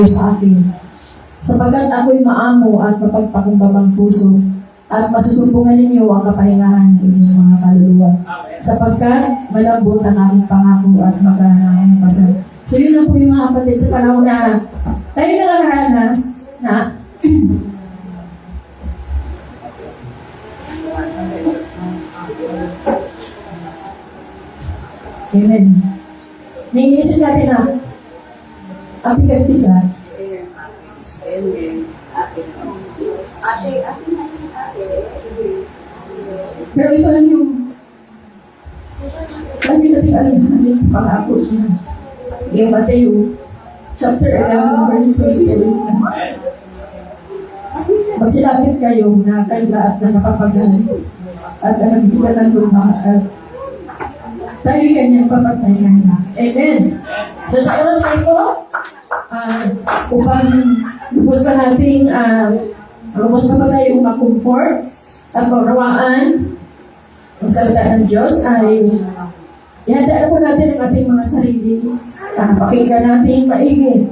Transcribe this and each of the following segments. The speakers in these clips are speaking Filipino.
sa akin. Sapagkat ako'y maamo at mapagpakumbabang puso, at masusupungan ninyo ang kapahingahan ng inyong mga kaluluwa. Sapagkat malambot ang aking pangako at magana ang pasal. So yun lang po yung mga kapatid sa panahon na tayo nakakaranas na Amen. Nainisip natin na ang bigat-bigat. Pero ito lang yung lagi natin alam natin sa pangako niya. Yung Mateo, chapter 11, verse 22. Magsilapit kayo na kayo lahat na napapagalan at nagbibigan ng lumang at tayo'y kanyang papagpahingahan. Amen. So sa oras na ito, upang lubos pa nating lubos pa tayo mag-comfort at maunawaan ang salita ng Diyos ay ihanda na po natin ang ating mga sarili. Pakinggan natin maigi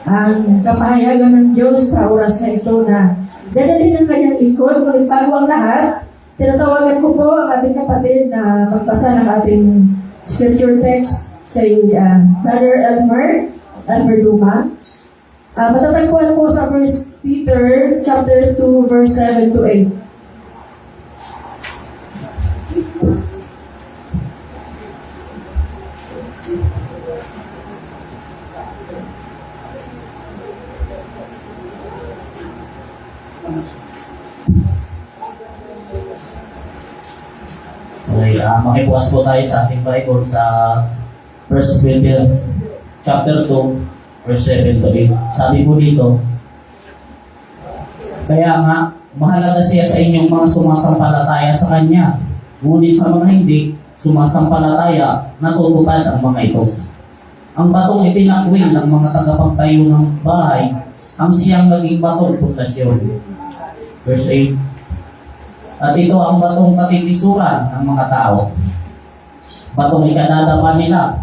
ang kapahayagan ng Diyos sa oras na ito na dadalhin ng kanyang likod. Ngunit bago ang lahat, tinatawagan ko po ang ating kapatid na magpasa ng ating scripture text sa Brother Elmer Duma. Matatagpuan po sa 1 Peter chapter 2 verse 7 to 8. Okay, makibukas po tayo sa ating Bible sa 1 Peter chapter 2 verse 7 to 8. Sabi po dito, kaya nga, mahalaga siya sa inyong mga sumasampalataya sa Kanya. Ngunit sa mga hindi sumasampalataya, natutupad ang mga ito. Ang batong itinakwil ng mga tagapagtayo ng bahay, ang siyang naging batong pundasyon. Verse 8, at ito ang batong katitisuran ng mga tao. Batong ikanadapa nila.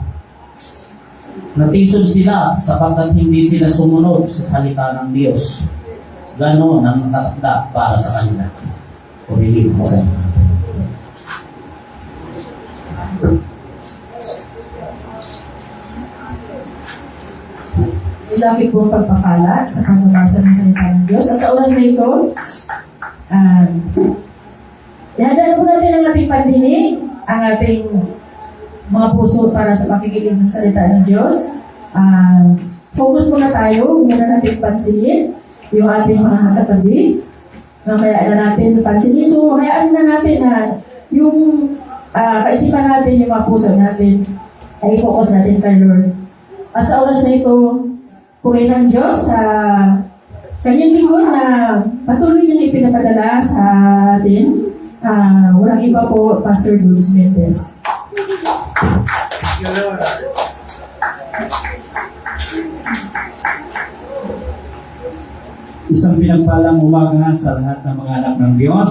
Natisod sila sapagkat hindi sila sumunod sa salita ng Diyos. Ganon ang nakatakda para sa kanila. Pumili mo sa inyo. Lagi po ang pagpapala sa pagmamasa ng salita ng Diyos. At sa oras na ito, ihanda po natin ang ating pandinig, ang ating mga puso para sa pakikinig ng salita ng Diyos. Focus muna tayo, muna natin pansinin yung ating mga katabi. Kaya natin pansinin. So, hayaan na natin na yung kaisipan natin, yung mga puso natin, ay focus natin kay Lord. At sa oras na ito, purihin ng Diyos sa kanyang lingkod na patuloy niyang ipinapadala sa atin. Walang iba po, Pastor Dulce Mendez. Isang pinagpalang umaga sa lahat ng mga anak ng Diyos.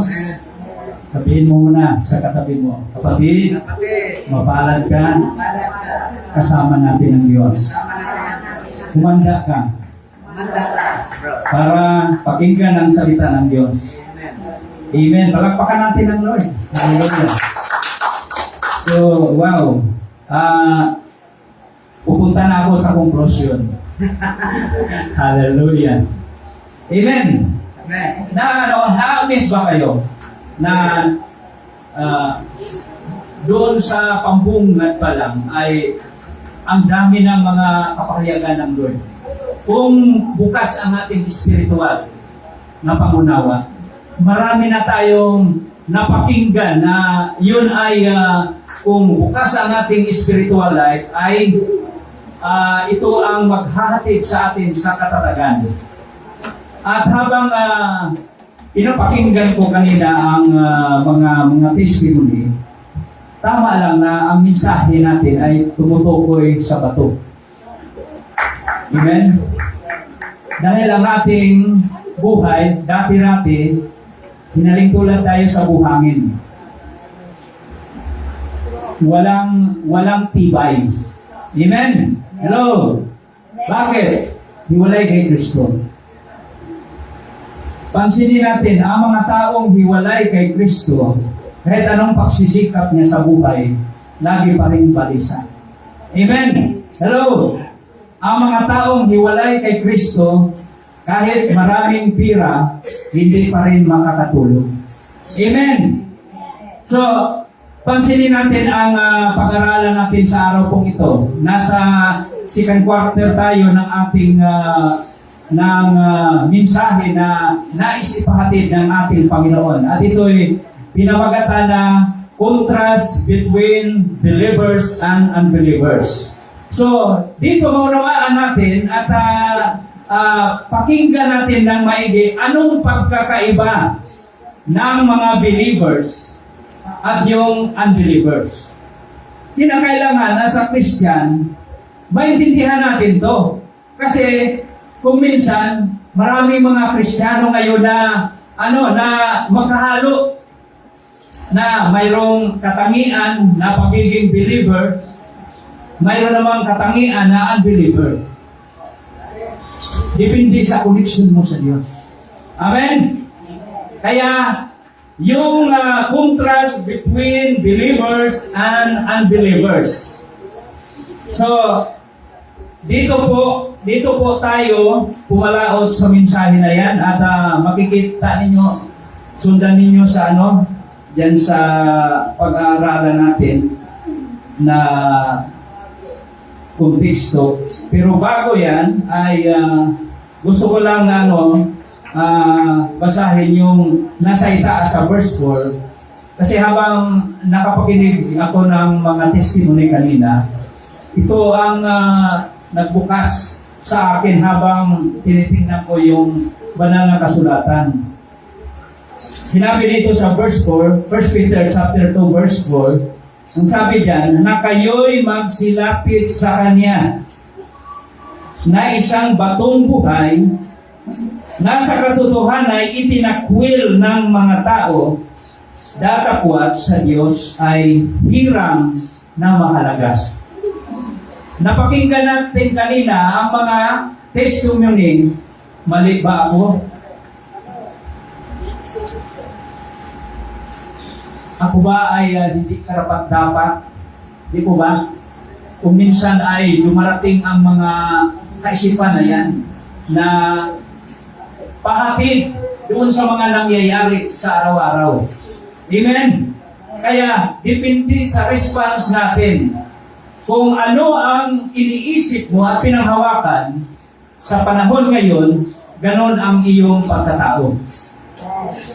Sabihin mo muna sa katabi mo, kapatid, mapalad ka, kasama natin ang Diyos. Humanda ka para pakinggan ang salita ng Diyos. Amen. Palakpakan natin ang Lord. Hallelujah. So, wow. Pupunta na ako sa conclusion. Hallelujah. Amen. Na-miss ba kayo na doon sa pambungad pa lang ay ang dami ng mga kapahayagan ng Lord. Kung bukas ang ating spiritual na pangunawa, marami na tayong napakinggan na yun ay kung bukas ang ating spiritual life ay ito ang maghahatid sa atin sa katatagan. At habang pinapakinggan ko kanina ang mga testimony, tama lang na ang mensahe natin ay tumutukoy sa bato. Amen? Dahil ang ating buhay, dati-rati, hinalingkulan tayo sa buhangin. Walang tibay. Amen? Hello? Bakit? hiwalay kay Kristo. Pansinin natin, ang mga taong hiwalay kay Kristo, kahit anong pagsisikap niya sa buhay, lagi pa rin balisa. Amen? Hello? Ang mga taong hiwalay kay Kristo, kahit maraming pira, hindi pa rin makakatulong. Amen? So, pansinin natin ang pag-aralan natin sa araw pong ito. Nasa second quarter tayo ng ating mensahe na nais ipahatid ng ating Panginoon. At ito'y pinamagatan na contrast between believers and unbelievers. So, dito maunawaan natin at pakinggan natin ng maigi anong pagkakaiba ng mga believers at yung unbelievers. Kinakailangan na sa Christian, maintindihan natin to. Kasi kung minsan, maraming mga Kristiyano ngayon na na magkahalo na mayroong katangian na pagiging believer, mayroon namang katangian na unbeliever. Depende sa connection mo sa Diyos. Amen? Kaya, yung contrast between believers and unbelievers. So, dito po tayo pumalaot sa mensahe na yan at makikita ninyo, sundan ninyo sa diyan sa pag-aaralan natin na konteksto. Pero bago yan ay gusto ko lang basahin yung nasa itaas sa verse 4 kasi habang nakapakinig ako ng mga testimony kanina, ito ang nagbukas sa akin habang tinitingnan ko yung banal na kasulatan. Sinabi dito sa verse 4, 1 Peter chapter 2 verse 4, ang sabi diyan, na kayo'y magsilapit sa Kanya na isang batong buhay na sa katotohanan ay itinakwil ng mga tao, datapwat sa Diyos ay hirang na mahalaga. Napakinggan natin kanina ang mga testimony. Mali ba ako? Ako ba ay hindi karapat-dapat? Di po ba? Kung minsan ay dumarating ang mga kaisipan na yan na pahatid doon sa mga nangyayari sa araw-araw. Amen? Kaya, depende sa response natin. Kung ano ang iniisip mo at pinanghawakan sa panahon ngayon, ganon ang iyong pagkatao.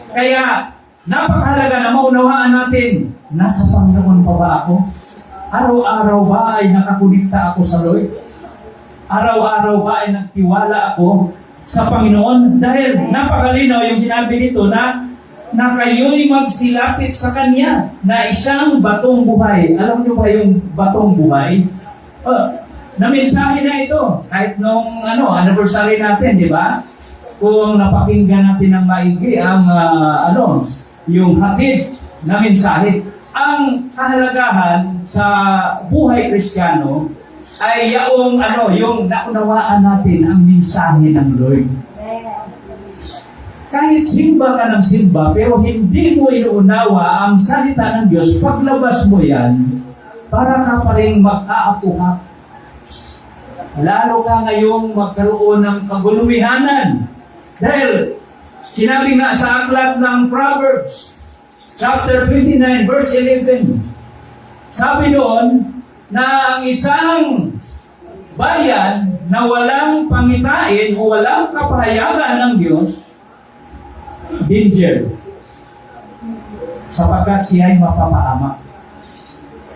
Kaya, napakahalaga na maunawaan natin, nasa Panginoon pa ba ako? Araw-araw ba ay nakakunikta ako sa Lord? Araw-araw ba ay nagtiwala ako sa Panginoon? Dahil napakalinaw yung sinabi dito na kayo'y magsilapit sa Kanya na isang batong buhay. Alam niyo ba yung batong buhay? Na mensahe na ito. Kahit nung anniversary natin, di ba? Kung napakinggan natin ng maigi ang yung hatid na mensahe. Ang kahalagahan sa buhay Kristiyano ay yung naunawaan natin ang mensahe ng Lord. Kahit simba ka ng simba, pero hindi mo inuunawa ang salita ng Diyos, paglabas mo yan, para ka pa rin mag-aapuha. Lalo ka ngayong magkaroon ng kagulumihanan. Dahil, sinabi nga sa aklat ng Proverbs, chapter 29, verse 11, sabi doon, na ang isang bayan na walang pangitain o walang kapahayagan ng Diyos, danger, sapagkat siya ay mapapahamak.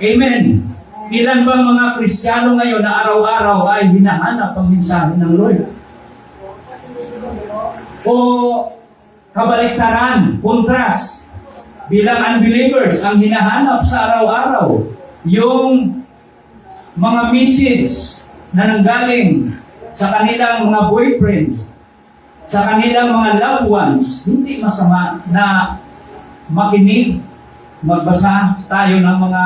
Amen. Ilan bang mga Kristiyano ngayon na araw-araw ay hinahanap ang mensahe ng Lord? O kabaliktaran, contrast, bilang unbelievers, ang hinahanap sa araw-araw, yung mga message na nanggaling sa kanilang mga boyfriend, sa kanilang mga loved ones, hindi masama na makinig, magbasa tayo ng mga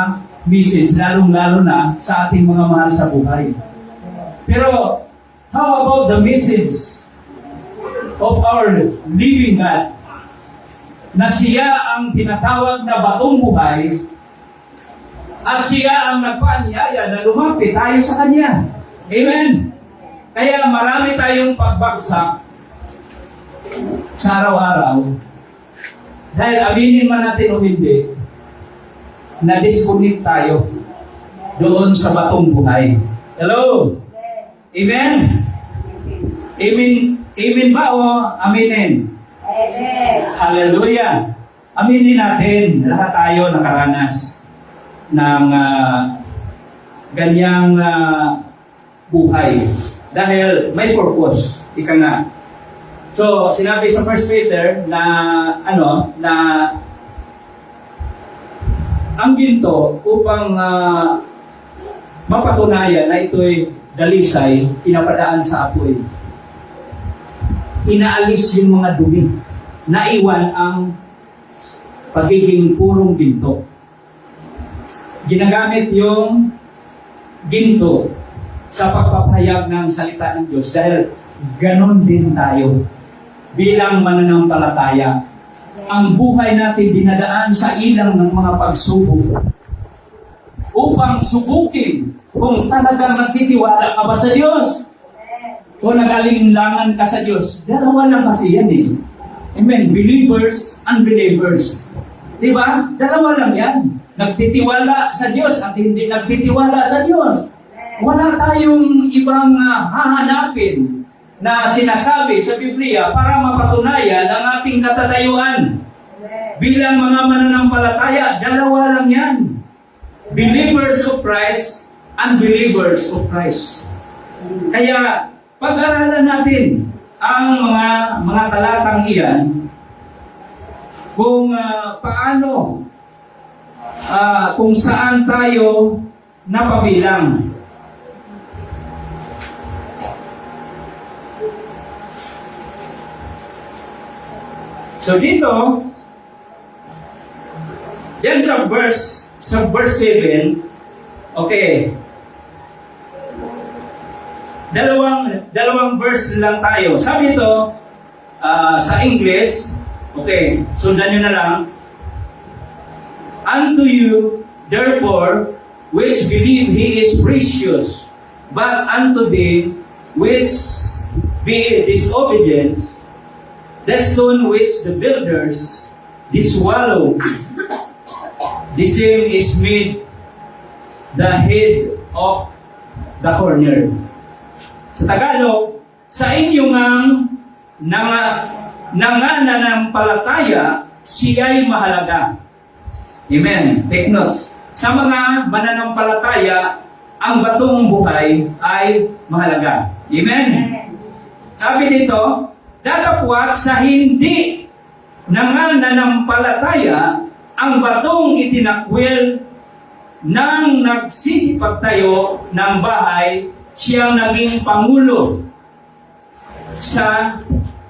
message, lalong-lalo na sa ating mga mahal sa buhay. Pero, How about the message of our living God na siya ang tinatawag na batong buhay at siya ang nagpaanyaya na lumapit tayo sa Kanya. Amen? Kaya marami tayong pagbagsak sa araw-araw dahil aminin man natin o hindi, na-disconnect tayo doon sa batong buhay. Hello? Amen? Amen? Amen ba o aminin? Amen. Hallelujah! Aminin natin, lahat tayo nakaranas ng ganyang buhay. Dahil may purpose. Ika nga. So, sinabi sa 1 Peter na ang ginto upang mapatunayan na ito'y dalisay, pinapadaan sa apoy. Inaalis yung mga dumi. Naiwan ang pagiging purong ginto. Ginagamit yung ginto sa pagpapahayag ng salita ng Diyos dahil ganon din tayo bilang mananampalataya. Ang buhay natin dinadaan sa ilang ng mga pagsubok upang subukin kung talagang nagtitiwala ka ba sa Diyos o nag-alinlangan ka sa Diyos. Dalawa lang kasi yan eh. Amen. Believers, unbelievers. Diba? Dalawa lang yan. Nagtitiwala sa Diyos at hindi nagtitiwala sa Diyos. Wala tayong ibang hahanapin na sinasabi sa Biblia para mapatunayan ang ating katatayuan. Bilang mga mananampalataya, dalawa lang yan. Believers of Christ, unbelievers of Christ. Kaya, pag-aralan natin ang mga talatang iyan kung paano, kung saan tayo napabilang. So dito, yan sa verse 7, okay, dalawang verse lang tayo. Sabi ito, sa English, okay, sundan nyo na lang. Unto you, therefore, which believe He is precious, but unto them which be disobedient, the stone which the builders diswallowed, the same is made the head of the corner. Sa Tagalog, sa inyong nananampalataya, siya'y mahalaga. Amen. Take notes. Sa mga mananampalataya, ang batong buhay ay mahalaga. Amen. Sabi dito, datapwat sa hindi nananampalataya, ang batong itinakwil ng nagsisipagtayo ng bahay, siyang naging pangulo sa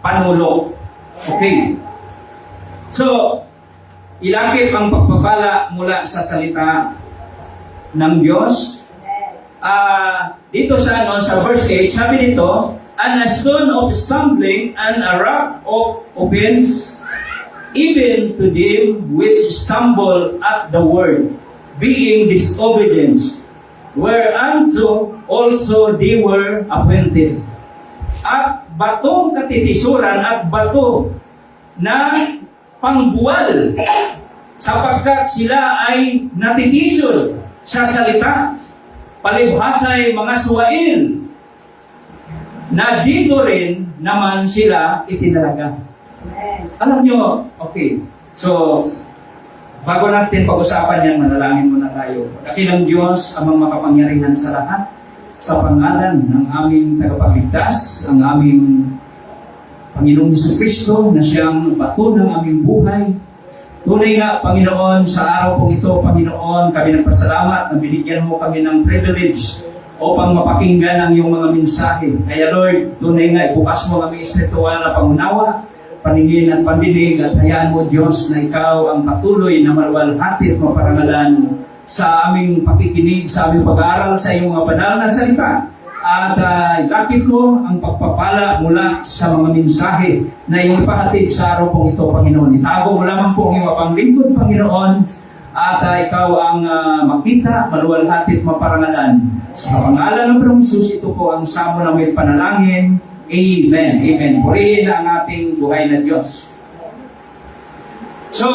panulo. Okay. So, ilakip ang pagpapala mula sa salita ng Diyos. Dito sa verse 8, sabi dito, and a stone of stumbling and a rock of offense, even to them which stumble at the word, being disobedient, whereunto also they were appointed. At batong katitisuran at bato na pangbuwal, sapagkat sila ay natitisod sa salita, palibhasay mga suwain, na dito rin naman sila itinalaga. Alam nyo, okay, so, bago natin pag-usapan yan, manalangin muna tayo. Dakilang Diyos, amang makapangyarihan sa lahat, sa pangalan ng aming tagapagligtas, ang aming Panginoong Jesucristo, na siyang bato ng aming buhay. Tunay nga, Panginoon, sa araw pong ito, Panginoon, kami nagpasalamat na binigyan mo kami ng privilege upang mapakinggan ang iyong mga mensahe. Kaya Lord, tunay nga, ibukas mo kami espiritual na pangunawa, paningin at pandinig, at hayaan mo, Diyos, na ikaw ang patuloy na maluwalhati at maparangalan sa aming pakikinig, sa aming pag-aaral sa iyong mga banal na salita. At lakip mo ang pagpapala mula sa mga mensahe na iyong ipahatid sa araw pong ito, Panginoon. Itago mo lamang po ang iyong panglingkod, Panginoon, at ikaw ang makita, maluwalhati at maparangalan. Sa pangalan ng Panginoong Hesus, ito po ang samo ng may panalangin. Amen. Amen. Purihin ang ating buhay na Diyos. So,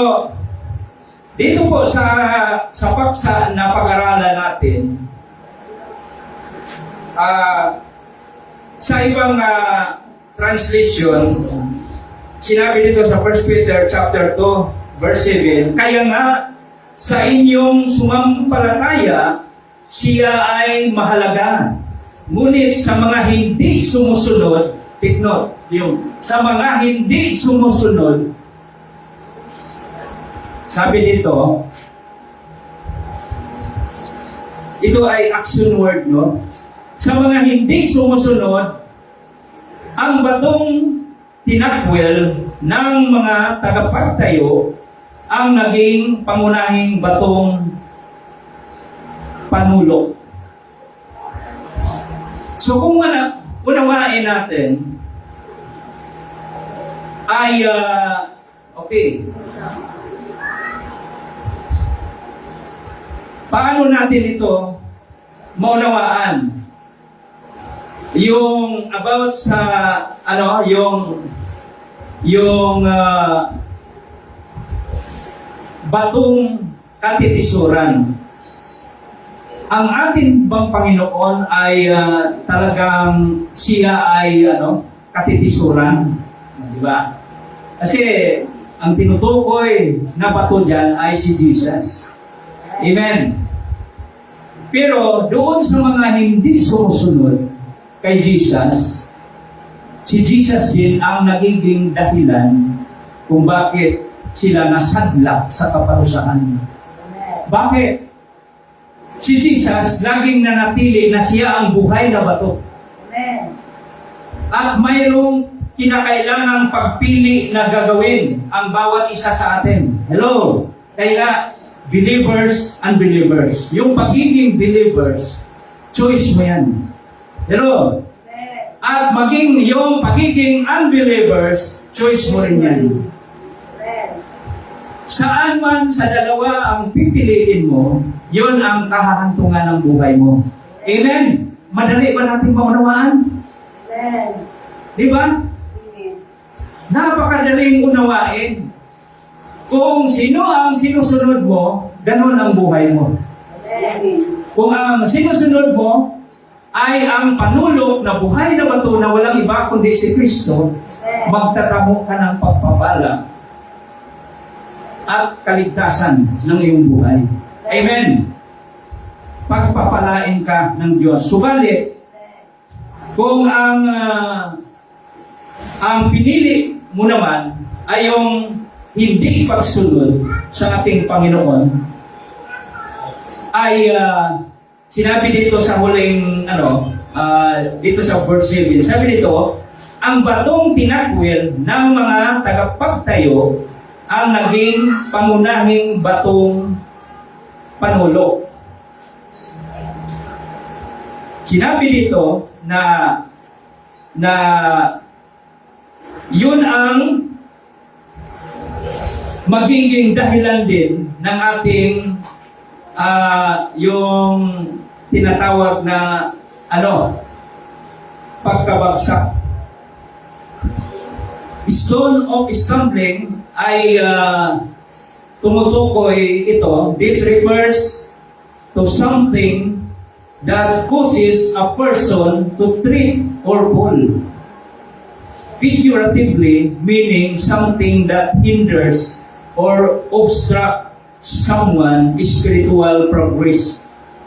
dito po sa paksa na pag-aralan natin, sa ibang translation, sinabi dito sa 1 Peter chapter 2, verse 7, kaya nga sa inyong sumampalataya, siya ay mahalaga. Ngunit sa mga hindi sumusunod, take note, sa mga hindi sumusunod, sabi dito, ito ay action word, no? Sa mga hindi sumusunod, ang batong tinakwil ng mga tagapagtayo ang naging pangunahing batong panulok. So kung unawain natin, ay, okay, paano natin ito maunawaan? Yung about sa batong katitisuran. Ang ating bang Panginoon ay talagang siya ay katitisuran, di ba? Kasi ang tinutukoy na bato diyan ay si Jesus. Amen. Pero doon sa mga hindi sumusunod kay Jesus, si Jesus din ang nagiging dahilan kung bakit sila nasadlak sa kaparusahan. Bakit? Si Jesus laging nanatili na siya ang buhay na bato. At mayroong kinakailangang pagpili na gagawin ang bawat isa sa atin. Hello? Kaya believers, unbelievers. Yung pagiging believers, choice mo yan. Hello? At maging yung pagiging unbelievers, choice mo rin yan. Saan man sa dalawa ang pipiliin mo, yun ang kahahantungan ng buhay mo. Amen? Madali ba natin maunawaan? Di ba? Napakadaling unawain. Kung sino ang sinusunod mo, ganun ang buhay mo. Kung ang sinusunod mo ay ang panulok na buhay na bato na walang iba kundi si Kristo, magtatamo ka ng pagpapala at kaligtasan ng iyong buhay. Amen. Pagpapalain ka ng Diyos. Subalit, kung ang pinili mo naman ay yung hindi pagsunod sa ating Panginoon, ay sinabi dito sa huling dito sa verse 7, sabi dito, ang batong tinakwil ng mga tagapagtayo ang naging pangunahing batong panulok. Sinabi dito na yun ang magiging dahilan din ng ating yung tinatawag na pagkabagsak. Stone of stumbling ay tumutukoy ito. This refers to something that causes a person to trip or fall. Figuratively, meaning something that hinders or obstruct someone's spiritual progress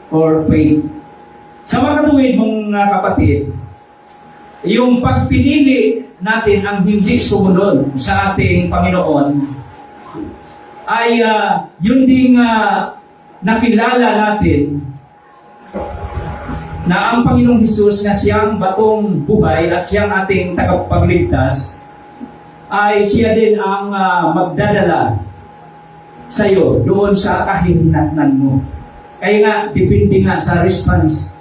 or faith. Sa mga katuwid mga kapatid, yung pagpinili natin ang hindi sumunod sa ating Panginoon ay yun ding nakilala natin na ang Panginoong Hesus na siyang batong buhay at siyang ating tagapagligtas ay siya din ang magdadala sa iyo doon sa kahihinatnan mo. Kaya nga, depende nga sa response.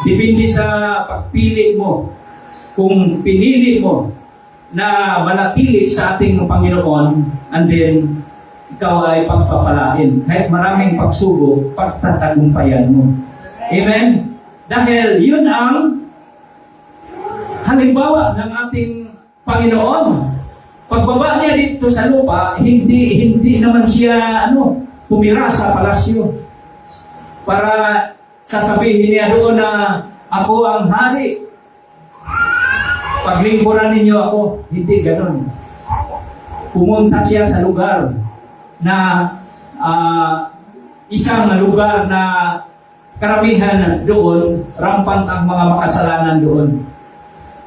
Depende sa pagpili mo. Kung pinili mo na manatili sa ating Panginoon, and then ikaw ay pagpapalain. Kahit maraming pagsubok, pagtatagumpayan mo. Amen? Dahil yun ang halimbawa ng ating Panginoon. Pagbaba niya dito sa lupa, hindi naman siya tumira sa palasyo para sasabihin niya doon na ako ang hari. Paglingkuran ninyo ako. Hindi ganon. Pumunta siya sa lugar na isang lugar na karamihan doon, rampant ang mga makasalanan doon.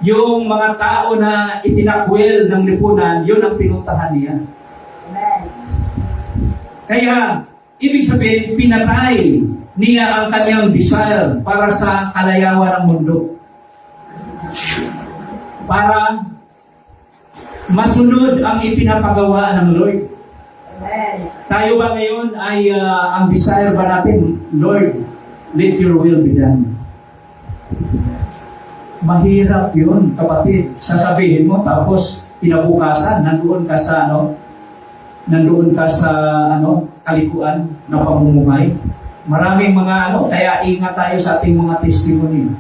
Yung mga tao na itinakwil ng lipunan, yun ang pinuntahan niya. Kaya, ibig sabihin, pinatay niya ang kanyang desire para sa kalayawan ng mundo. Para masunod ang ipinapagawa ng Lord. Tayo ba ngayon ay ang desire ba natin, Lord, let your will be done. Mahirap yun, kapatid. Sasabihin mo, tapos kinabukasan, nandoon ka sa kalikuan na pamumuhay. Maraming mga kaya ingat tayo sa ating mga testimony.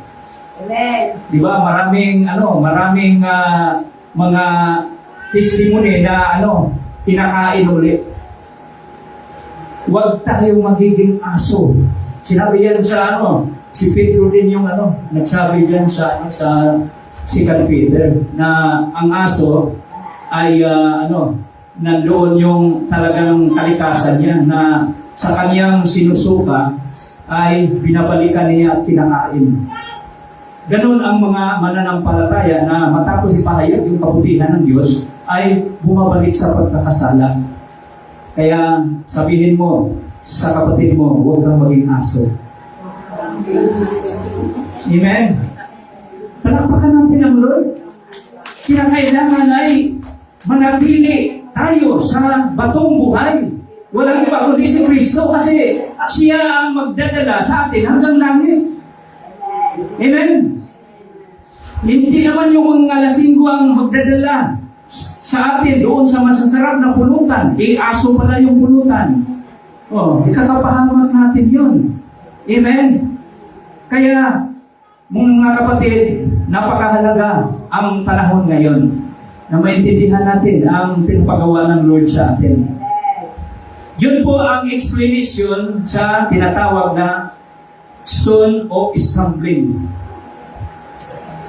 Amen. Di ba? Maraming mga testimony na kinakain ulit. Huwag tayong magiging aso. Sinabi yan sa si Pedro din yung nagsabi diyan sa Second Peter na ang aso ay nandoon yung talagang kalikasan niya na sa kanyang sinusuka ay binabalikan niya at kinakain. Ganon ang mga mananampalataya na matapos ipahayag yung kabutihan ng Diyos ay bumabalik sa pagkakasala. Kaya sabihin mo sa kapatid mo, huwag kang maging aso. Amen? Palakpakan natin ang Lord. Kinakailangan ay manatili tayo sa batong buhay. Walang iba kundi si Kristo kasi siya ang magdadala sa atin hanggang langit. Amen? Hindi naman yung mga lasinggo ang magdadala sa atin doon sa masasarap na pulutan. Aso pala yung pulutan. Ikakapahamak natin yun. Amen? Kaya, mga kapatid, napakahalaga ang panahon ngayon na maintindihan natin ang pinapagawa ng Lord sa atin. Yun po ang explanation sa tinatawag na stone of stumbling.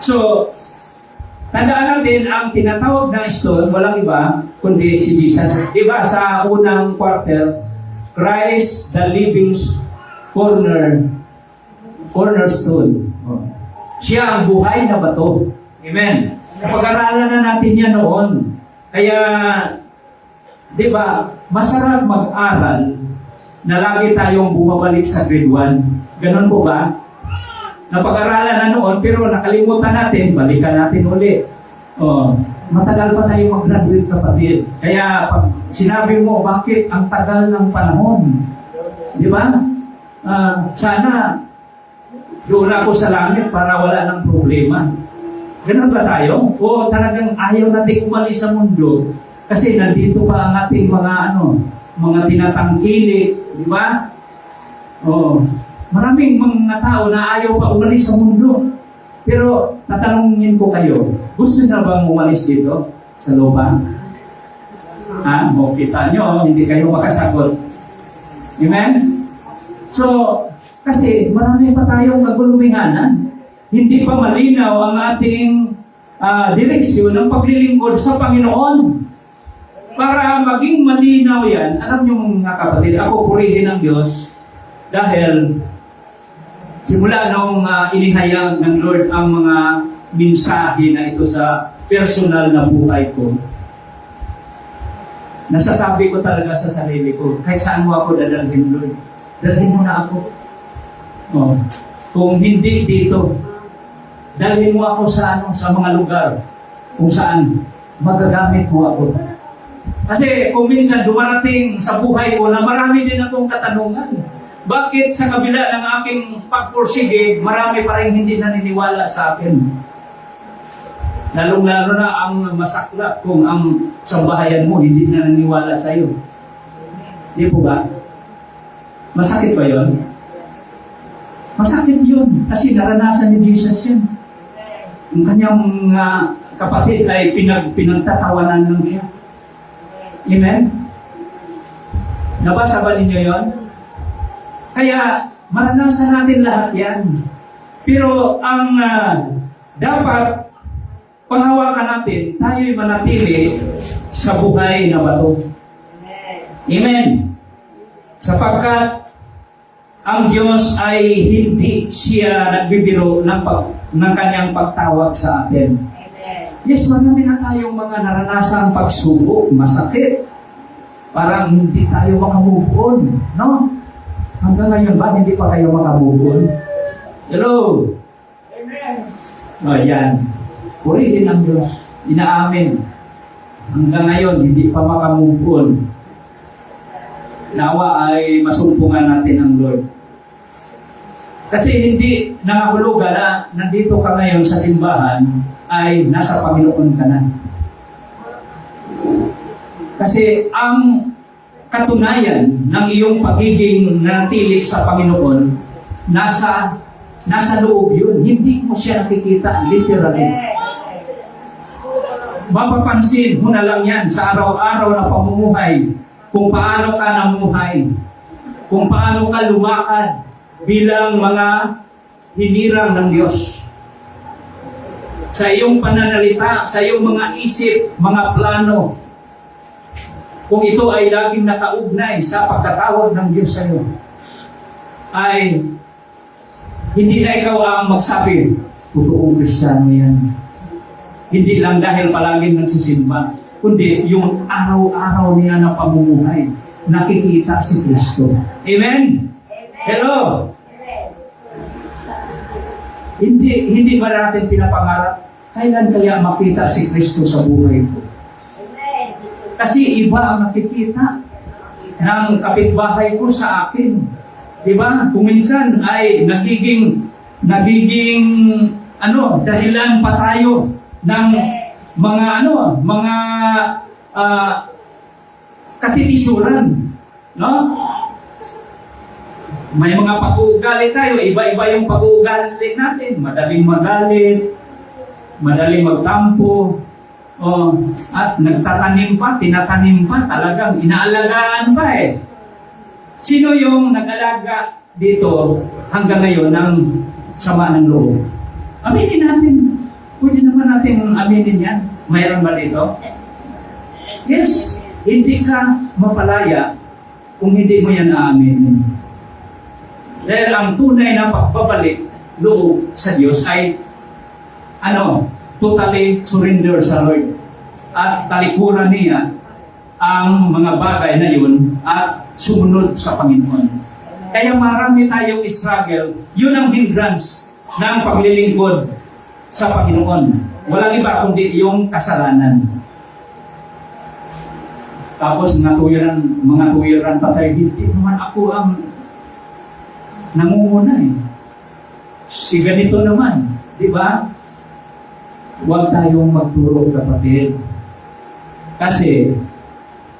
So, tandaan natin ang tinatawag na stone, walang iba kundi si Jesus. Diba sa unang quarter, Christ the living cornerstone. Siya ang buhay na bato. Amen. Pag-aralan na natin yan noon. Kaya, di ba, masarap mag-aral na lagi tayong bumabalik sa grade 1. Ganon po ba? Napag-aralan na noon, pero nakalimutan natin, balikan natin ulit. Matagal pa tayo mag-graduate, kapatid. Kaya, pag sinabi mo, bakit ang tagal ng panahon? Di ba? Sana, doon ako sa langit para wala ng problema. Ganun ba tayo? O talagang ayaw natin umalis sa mundo kasi nandito pa ang ating mga tinatangkilik, di ba? Maraming mga tao na ayaw pa umalis sa mundo. Pero tatanungin ko kayo, gusto na bang umalis dito sa lupa? Kita nyo, hindi kayo makasagot. Amen? So, kasi marami pa tayong naguluminganan. Hindi pa malinaw ang ating direksyon ng paglilingkod sa Panginoon. Para maging malinaw yan, alam niyo mga kapatid, ako purihin ng Diyos dahil simula nung inihayag ng Lord ang mga mensahe na ito sa personal na buhay ko, nasasabi ko talaga sa sarili ko, kahit saan mo ako dadalhin, Lord, dalhin mo na ako. Kung hindi dito, dalhin mo ako sa mga lugar kung saan magagamit mo ako. Kasi kung minsan dumarating sa buhay ko na marami din akong katanungan. Bakit sa kabila ng aking pagpursige, marami pa rin hindi naniniwala sa akin? Lalong-lalo na ang masaklap kung ang sambahayan mo hindi naniniwala sa iyo. Di po ba? Masakit ba yun? Masakit yun kasi naranasan ni Jesus yun. Ang kanyang kapatid ay pinagtatawanan lang siya. Amen? Nabasa ba ninyo yun? Kaya maranasan natin lahat yan. Pero ang dapat panghawakan natin, tayo'y manatili sa buhay na bato. Amen. Sapagkat ang Diyos ay hindi siya nagbibiro ng kanyang pagtawag sa atin. Yes, marami na tayong mga naranasang pagsubok, masakit. Parang hindi tayo makamove on, no? Hanggang ngayon ba, hindi pa kayo makamove on? Hello? Amen. O, yan. Purihin ang Diyos. Inaamin. Hanggang ngayon, hindi pa makamove on. Nawa ay masumpungan natin ang Lord. Kasi hindi nangahulugan na nandito ka ngayon sa simbahan ay nasa Panginoon ka na. Kasi ang katunayan ng iyong pagiging nanatili sa Panginoon, nasa loob yun. Hindi mo siya nakikita literally. Mapapansin mo na lang yan sa araw-araw na pamumuhay, kung paano ka namuhay, kung paano ka lumakad bilang mga hinirang ng Diyos. Sa iyong pananalita, sa iyong mga isip, mga plano, kung ito ay laging nakaugnay sa pagkatawag ng Diyos sa iyo, ay hindi na ikaw ang magsabi, totoong Kristiyano yan. Hindi lang dahil palaging nagsisimba, kundi yung araw-araw niya na pamumuhay, nakikita si Kristo. Amen? Hello? Hindi ba natin pinapangarap, kailan kaya makita si Kristo sa buhay ko? Kasi iba ang nakikita ng kapitbahay ko sa akin. Diba? Kung minsan ay nagiging dahilan pa tayo ng mga katitisuran, no? May mga pag-uugali tayo, iba-iba yung pag-uugali natin, madaling magalit, madaling magtampo, at tinatanim pa, talagang inaalagaan pa eh. Sino yung nag-alaga dito hanggang ngayon ng sama ng loob? Aminin natin. Pwede naman natin aminin yan. Mayroon ba dito? Yes. Hindi ka mapalaya kung hindi mo yan aaminin. Dahil ang tunay na pagbabalik loob sa Diyos ay totally surrender sa Lord. At talikuran niya ang mga bagay na yun at sumunod sa Panginoon. Kaya marami tayong struggle. Yun ang hindrance ng paglilingkod sa Panginoon. Walang iba kundi yung kasalanan. Tapos mga tuwiran pa tayo, hindi naman ako ang nangunguna eh. Si ganito naman, di ba? Huwag tayong magturo, kapatid. Kasi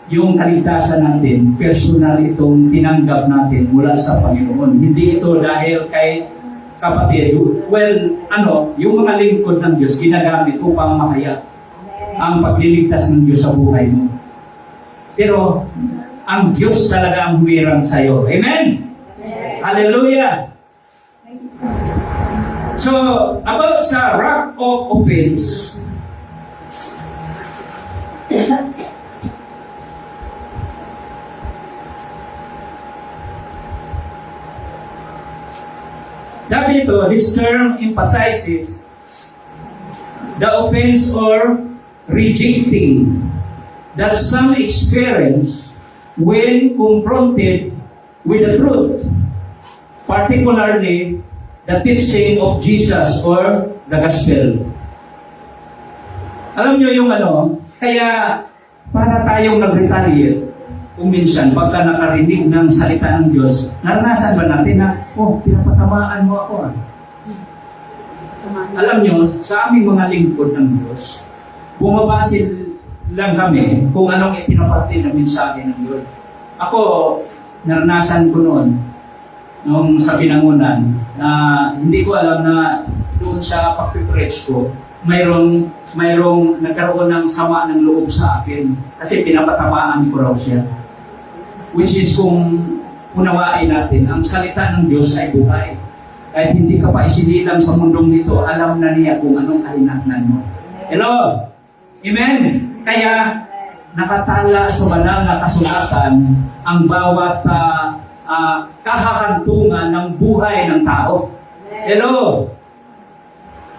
yung kaligtasan natin, personal itong tinanggap natin mula sa Panginoon. Hindi ito dahil kay kapatid. Yung mga lingkod ng Diyos, ginagamit upang mahaya ang pagliligtas ng Diyos sa buhay mo. Pero, ang Diyos talaga ang humirang sa'yo. Amen? Hallelujah! So, about sa rock of offense, sabi ito, this term emphasizes the offense or rejecting that some experience when confronted with the truth, particularly the teaching of Jesus or the gospel. Alam nyo yung kaya para tayong nag-retaliate kung minsan, pagka nakarinig ng salita ng Diyos, naranasan ba natin na, pinapatamaan mo ako ah. Alam nyo, sa aming mga lingkod ng Diyos, bumabasil lang kami kung anong ipinapati na mensahe ng Diyos. Ako, naranasan ko noon, nung sa pinangunan, na hindi ko alam na doon sa pag-preach ko, mayroong nagkaroon ng sama ng loob sa akin kasi pinapatamaan ko raw siya. Which is kung unawain natin, ang salita ng Diyos ay buhay. Kahit hindi ka pa isinilang sa mundong ito, alam na niya kung anong kahinatnan mo. Hello? Amen? Kaya, nakatala sa banal na kasulatan ang bawat kahahantungan ng buhay ng tao. Hello?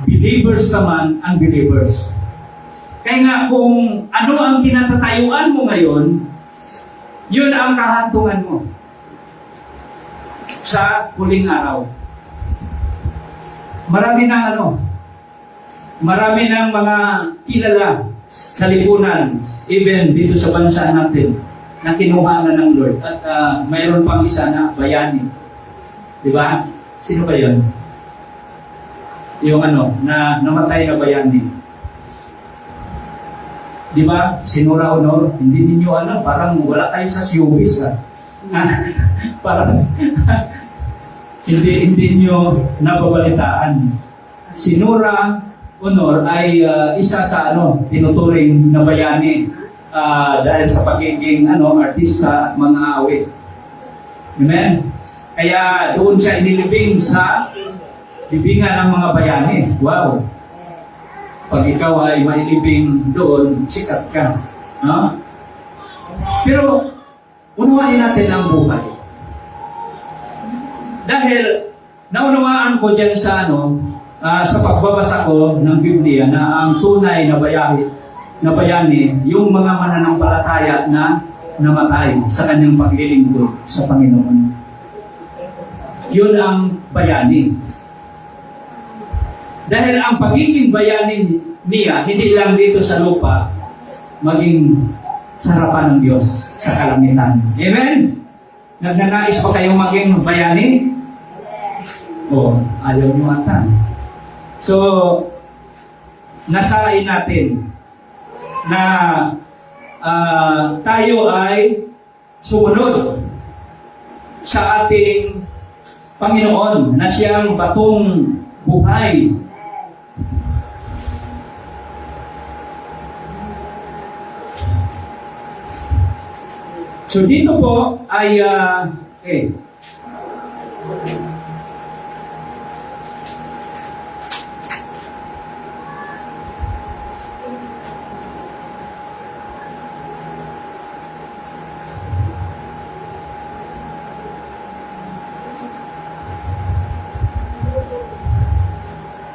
Believers naman, unbelievers. Kaya nga, kung ano ang kinatatayuan mo ngayon, yun ang kahantungan mo sa huling araw. Marami ng mga kilala sa lipunan, even dito sa bansa natin, na kinuha na ng Lord. At mayroon pang isa na bayani. Diba? Sino ba yun? Yung na namatay na bayani. Diba? Sinura Honor, hindi ninyo alam, parang wala tayo sa showbiz parang hindi nyo nababalitaan. Sinura Honor ay isa sa tinuturing na bayani dahil sa pagiging artista at mga awit. Amen? Kaya doon siya inilibing sa libingan ng mga bayani. Wow! Pag ikaw ay mailibing doon, sikat ka. No? Pero, unawain natin ang buhay. Dahil, naunawaan ko dyan sa sa pagbabasa ko ng Biblia na ang tunay na bayani, yung mga mananampalataya na namatay sa kanyang paglilingkod sa Panginoon. Yun ang bayani. Dahil ang pagiging bayani niya, hindi lang dito sa lupa, maging sa harapan ng Diyos, sa kalangitan. Amen? Nagnanais pa kayong maging bayani? Ayaw nyo ata. So, nasain natin na tayo ay sumunod sa ating Panginoon na siyang batong buhay. So dito po ay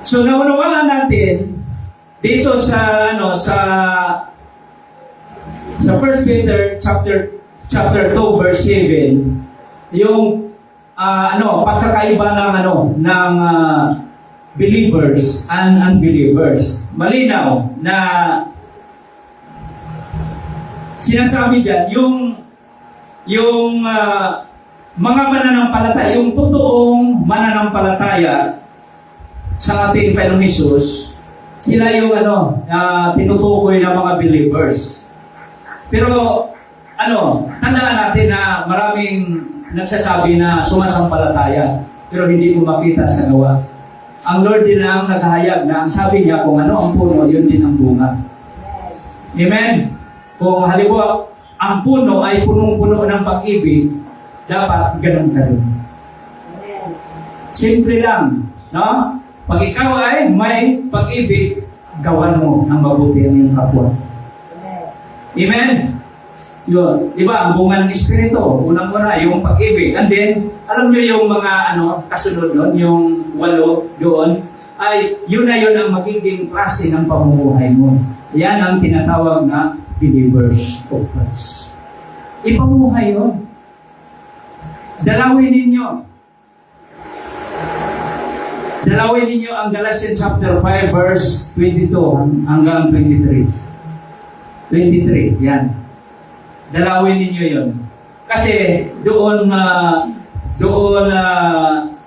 so naunawaan natin dito sa sa 1 Peter chapter 2 verse 7 yung pagkakaiba ng believers and unbelievers. Malinaw na sinasabi diyan yung mga mananampalataya, yung totoong mananampalataya sa ating Panginoong Hesus, sila yung tinutukoy ng mga believers. Pero tandaan natin na maraming nagsasabi na sumasampalataya pero hindi ko makita sa gawa. Ang Lord din ang naghahayag na ang sabi niya kung ano ang puno, yun din ang bunga. Amen? Kung halimbawa, ang puno ay punong-puno ng pag-ibig, dapat ganun ka rin. Simple lang, no? Pag ikaw ay may pag-ibig, gawan mo ng mabuti ang iyong kapwa. Amen? Yun. Diba, ang bunga ng Espiritu, unang-una, yung pag-ibig. And then, alam nyo yung mga kasunod nun, yung 8 doon, ay yun na yun ang magiging klase ng pamumuhay mo. Yan ang tinatawag na believers of Christ. Ipamuhay yun. Dalawin ninyo ang Galatians chapter 5 verse 22 hanggang 23. 23, yan. Dalawin ninyo yun. Kasi doon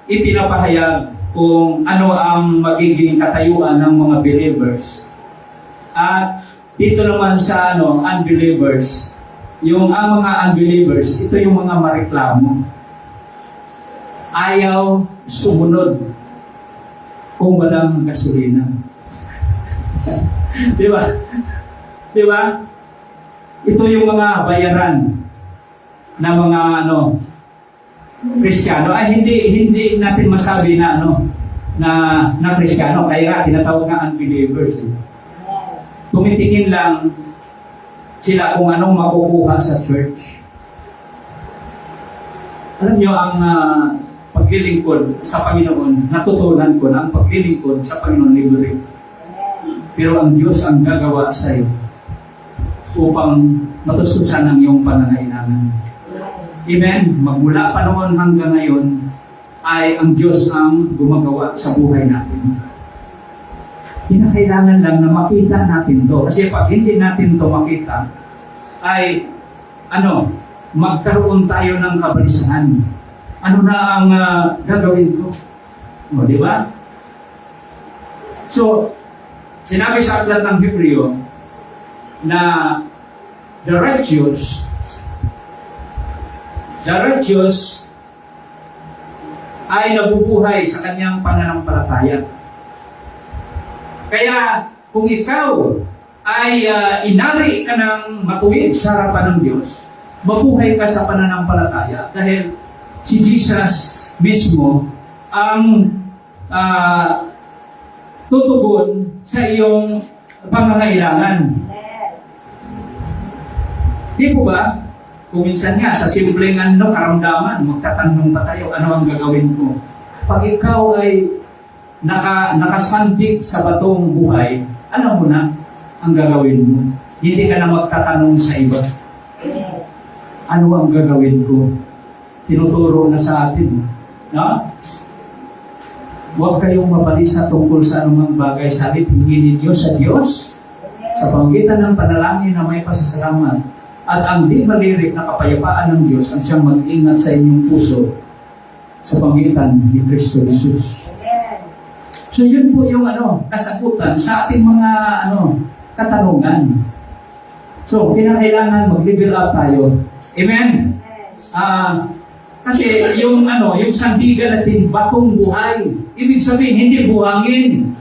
ipinapahayag kung ano ang magiging katayuan ng mga believers. At dito naman sa unbelievers, ang mga unbelievers, ito yung mga mareklamo. Ayaw sumunod kung walang gasolina. Di ba? Di ba? Ito yung mga bayaran na mga Kristiyano. Ay hindi natin masabi na na Kristiyano, kaya nga tinatawag na unbelievers. Tumitingin lang sila kung anong makukuha sa church. Alam niyo, ang paglilingkod sa Panginoon, natutunan ko na ang paglilingkod sa Panginoon libre. Pero ang Diyos ang gagawa sa iyo upang matustusan ang iyong panangailangan. Amen? Magmula pa noon hanggang ngayon, ay ang Diyos ang gumagawa sa buhay natin. Kinakailangan lang na makita natin to. Kasi pag hindi natin to makita, ay magkaroon tayo ng kabalisahan. Ano na ang gagawin ko? O, di ba? So, sinabi sa aklat ng Hebreo na the righteous ay nabubuhay sa kanyang pananampalataya. Kaya kung ikaw ay inari ka ng matuwid sa harapan ng Diyos, mabuhay ka sa pananampalataya dahil si Jesus mismo ang tutugon sa iyong pangangailangan. Di po ba? Kung minsan nga, sa simpleng karamdaman, magtatanong pa tayo, ano ang gagawin ko? Pag ikaw ay nakasandig sa batong buhay, alam mo na ang gagawin mo. Hindi ka na magtatanong sa iba. Ano ang gagawin ko? Tinuturo na sa atin. No? Huwag kayong mabalisa tungkol sa anumang bagay. Sabi, hingin ninyo sa Diyos sa pamamagitan ng panalangin na may pasasalamat. At ang di malirik na kapayapaan ng Diyos ang siyang mag-ingat sa inyong puso sa pamamagitan ni Kristo Jesus. So yun po yung kasagutan sa ating mga katanungan. So kinakailangan mag-level up tayo. Amen? Kasi yung sandigan natin, batong buhay. Ibig sabihin, hindi buhangin.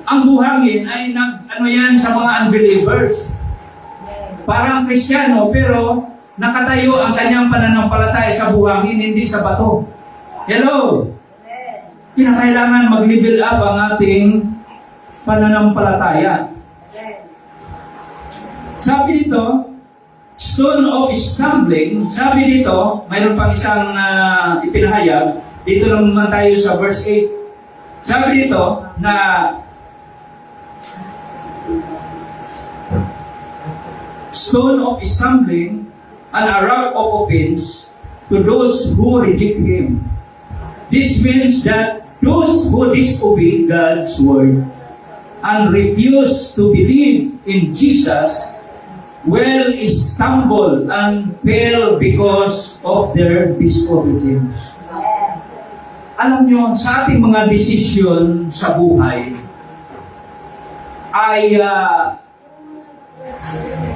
Ang buhangin ay yan sa mga unbelievers. Parang Kristiyano, pero nakatayo ang kanyang pananampalataya sa buhangin, hindi sa bato. Hello? Kinakailangan mag-level up ang ating pananampalataya. Sabi dito, stone of stumbling, sabi dito, mayroon pang isang ipinahayag, dito lang naman tayo sa verse 8. Sabi dito na stone of stumbling and a rock of offense to those who reject Him. This means that those who disobey God's word and refuse to believe in Jesus will stumble and fail because of their disobedience. Alam nyo, sa ating mga desisyon sa buhay ay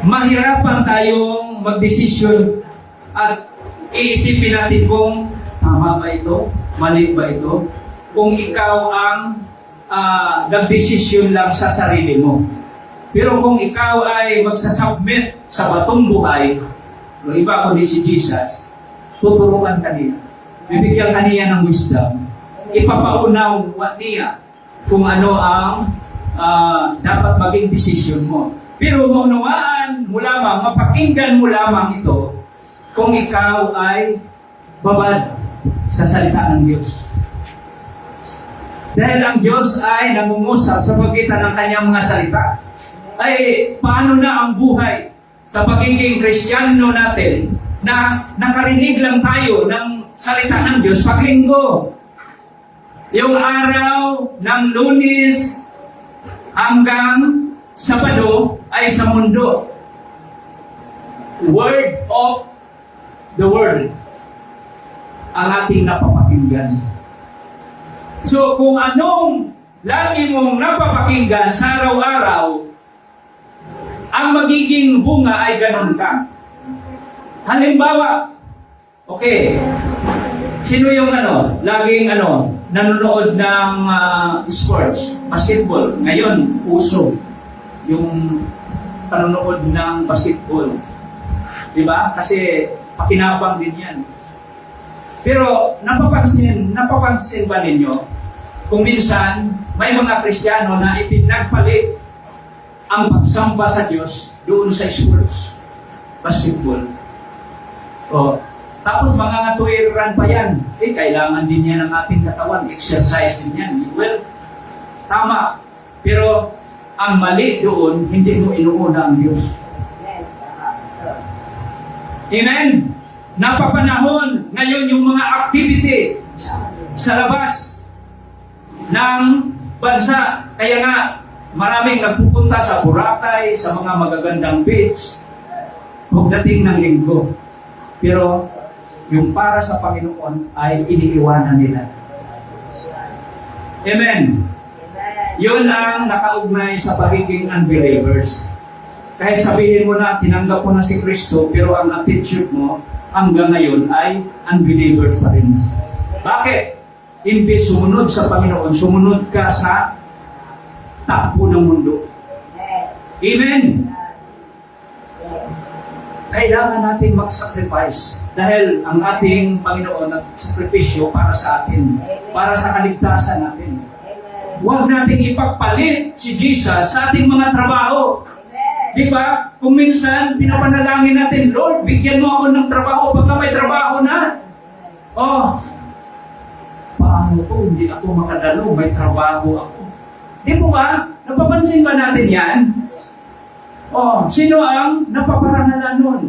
mahirapan tayong magdesisyon at iisipin natin kung tama ba ito, mali ba ito, kung ikaw ang nagdesisyon lang sa sarili mo. Pero kung ikaw ay magsasubmit sa batong buhay, o iba kundi si Jesus, tuturuan ka niya. Bibigyan ka niya ng wisdom. Ipapaunawa niya kung ano ang dapat maging desisyon mo. Pero maunawaan mo lamang, mapakinggan mo lamang ito kung ikaw ay babad sa salita ng Diyos. Dahil ang Diyos ay nangungusap sa pagitan ng kanyang mga salita. Ay paano na ang buhay sa pagiging Kristiyano natin na nakarinig lang tayo ng salita ng Diyos pag linggo. Yung araw ng Lunes hanggang Sabado ay sa mundo. Word of the word ang ating napapakinggan. So kung anong lagi mong napapakinggan sa araw-araw, ang magiging bunga ay ganun ka. Halimbawa, okay, sino yung laging nanonood ng sports, basketball. Ngayon, uso yung panonood ng basketball. Diba? Kasi pakinabang din yan. Pero napapansin ba ninyo kung minsan may mga Kristiyano na ipinagpalit ang pagsamba sa Diyos doon sa sports, basketball. O, tapos mga ngatuwiran pa yan. Kailangan din yan ng ating katawan. Exercise din yan. Well, tama. Pero ang mali doon, hindi mo inuuna ang Diyos. Amen? Napapanahon ngayon yung mga activity sa labas ng bansa. Kaya nga, maraming nagpupunta sa Boracay, sa mga magagandang beach, pagdating ng linggo. Pero yung para sa Panginoon ay iniiwanan nila. Amen. Yun ang nakaugnay sa pagiging unbelievers. Kahit sabihin mo na tinanggap mo na si Kristo, pero ang attitude mo hanggang ngayon ay unbelievers pa rin. Bakit? Imbes sumunod sa Panginoon, sumunod ka sa takbo ng mundo. Amen. Kailangan natin mag-sacrifice dahil ang ating Panginoon nag-sakripisyo para sa atin, para sa kaligtasan natin. Huwag nating ipagpalit si Jesus sa ating mga trabaho. Di ba? Kung minsan, pinapanalangin natin, Lord, bigyan mo ako ng trabaho pagka may trabaho na. Oh, paano to? Hindi ako makadalo, may trabaho ako. Di po ba? Napapansin ba natin yan? Oh, sino ang napaparangalan nun?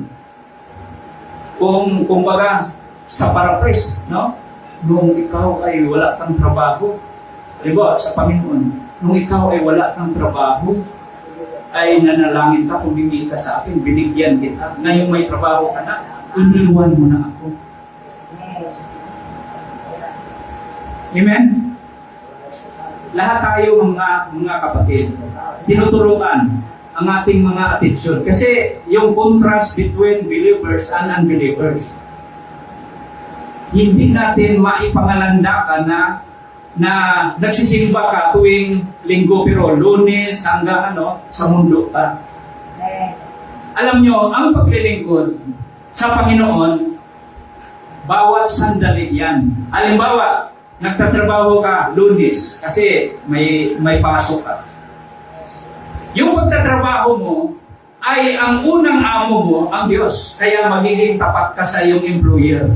Kung baga, sa paraphrase, no? Nung ikaw ay wala kang trabaho, diba, sa Panginoon, nung ikaw ay wala kang trabaho, ay nanalangin ka, humingi ka sa akin, binigyan kita. Ngayon may trabaho ka na, iniwan mo na ako. Amen? Lahat tayo mga kapatid, tinuturuan ang ating mga atensyon. Kasi yung contrast between believers and unbelievers, hindi natin maipangalandakan na nagsisimba ka tuwing linggo pero Lunes hanggang sa mundo ka. Alam nyo, ang paglilingkod sa Panginoon, bawat sandali yan. Halimbawa, nagtatrabaho ka Lunes kasi may pasok ka. Yung pagtatrabaho mo ay ang unang amo mo, ang Diyos. Kaya magiging tapat ka sa iyong employer.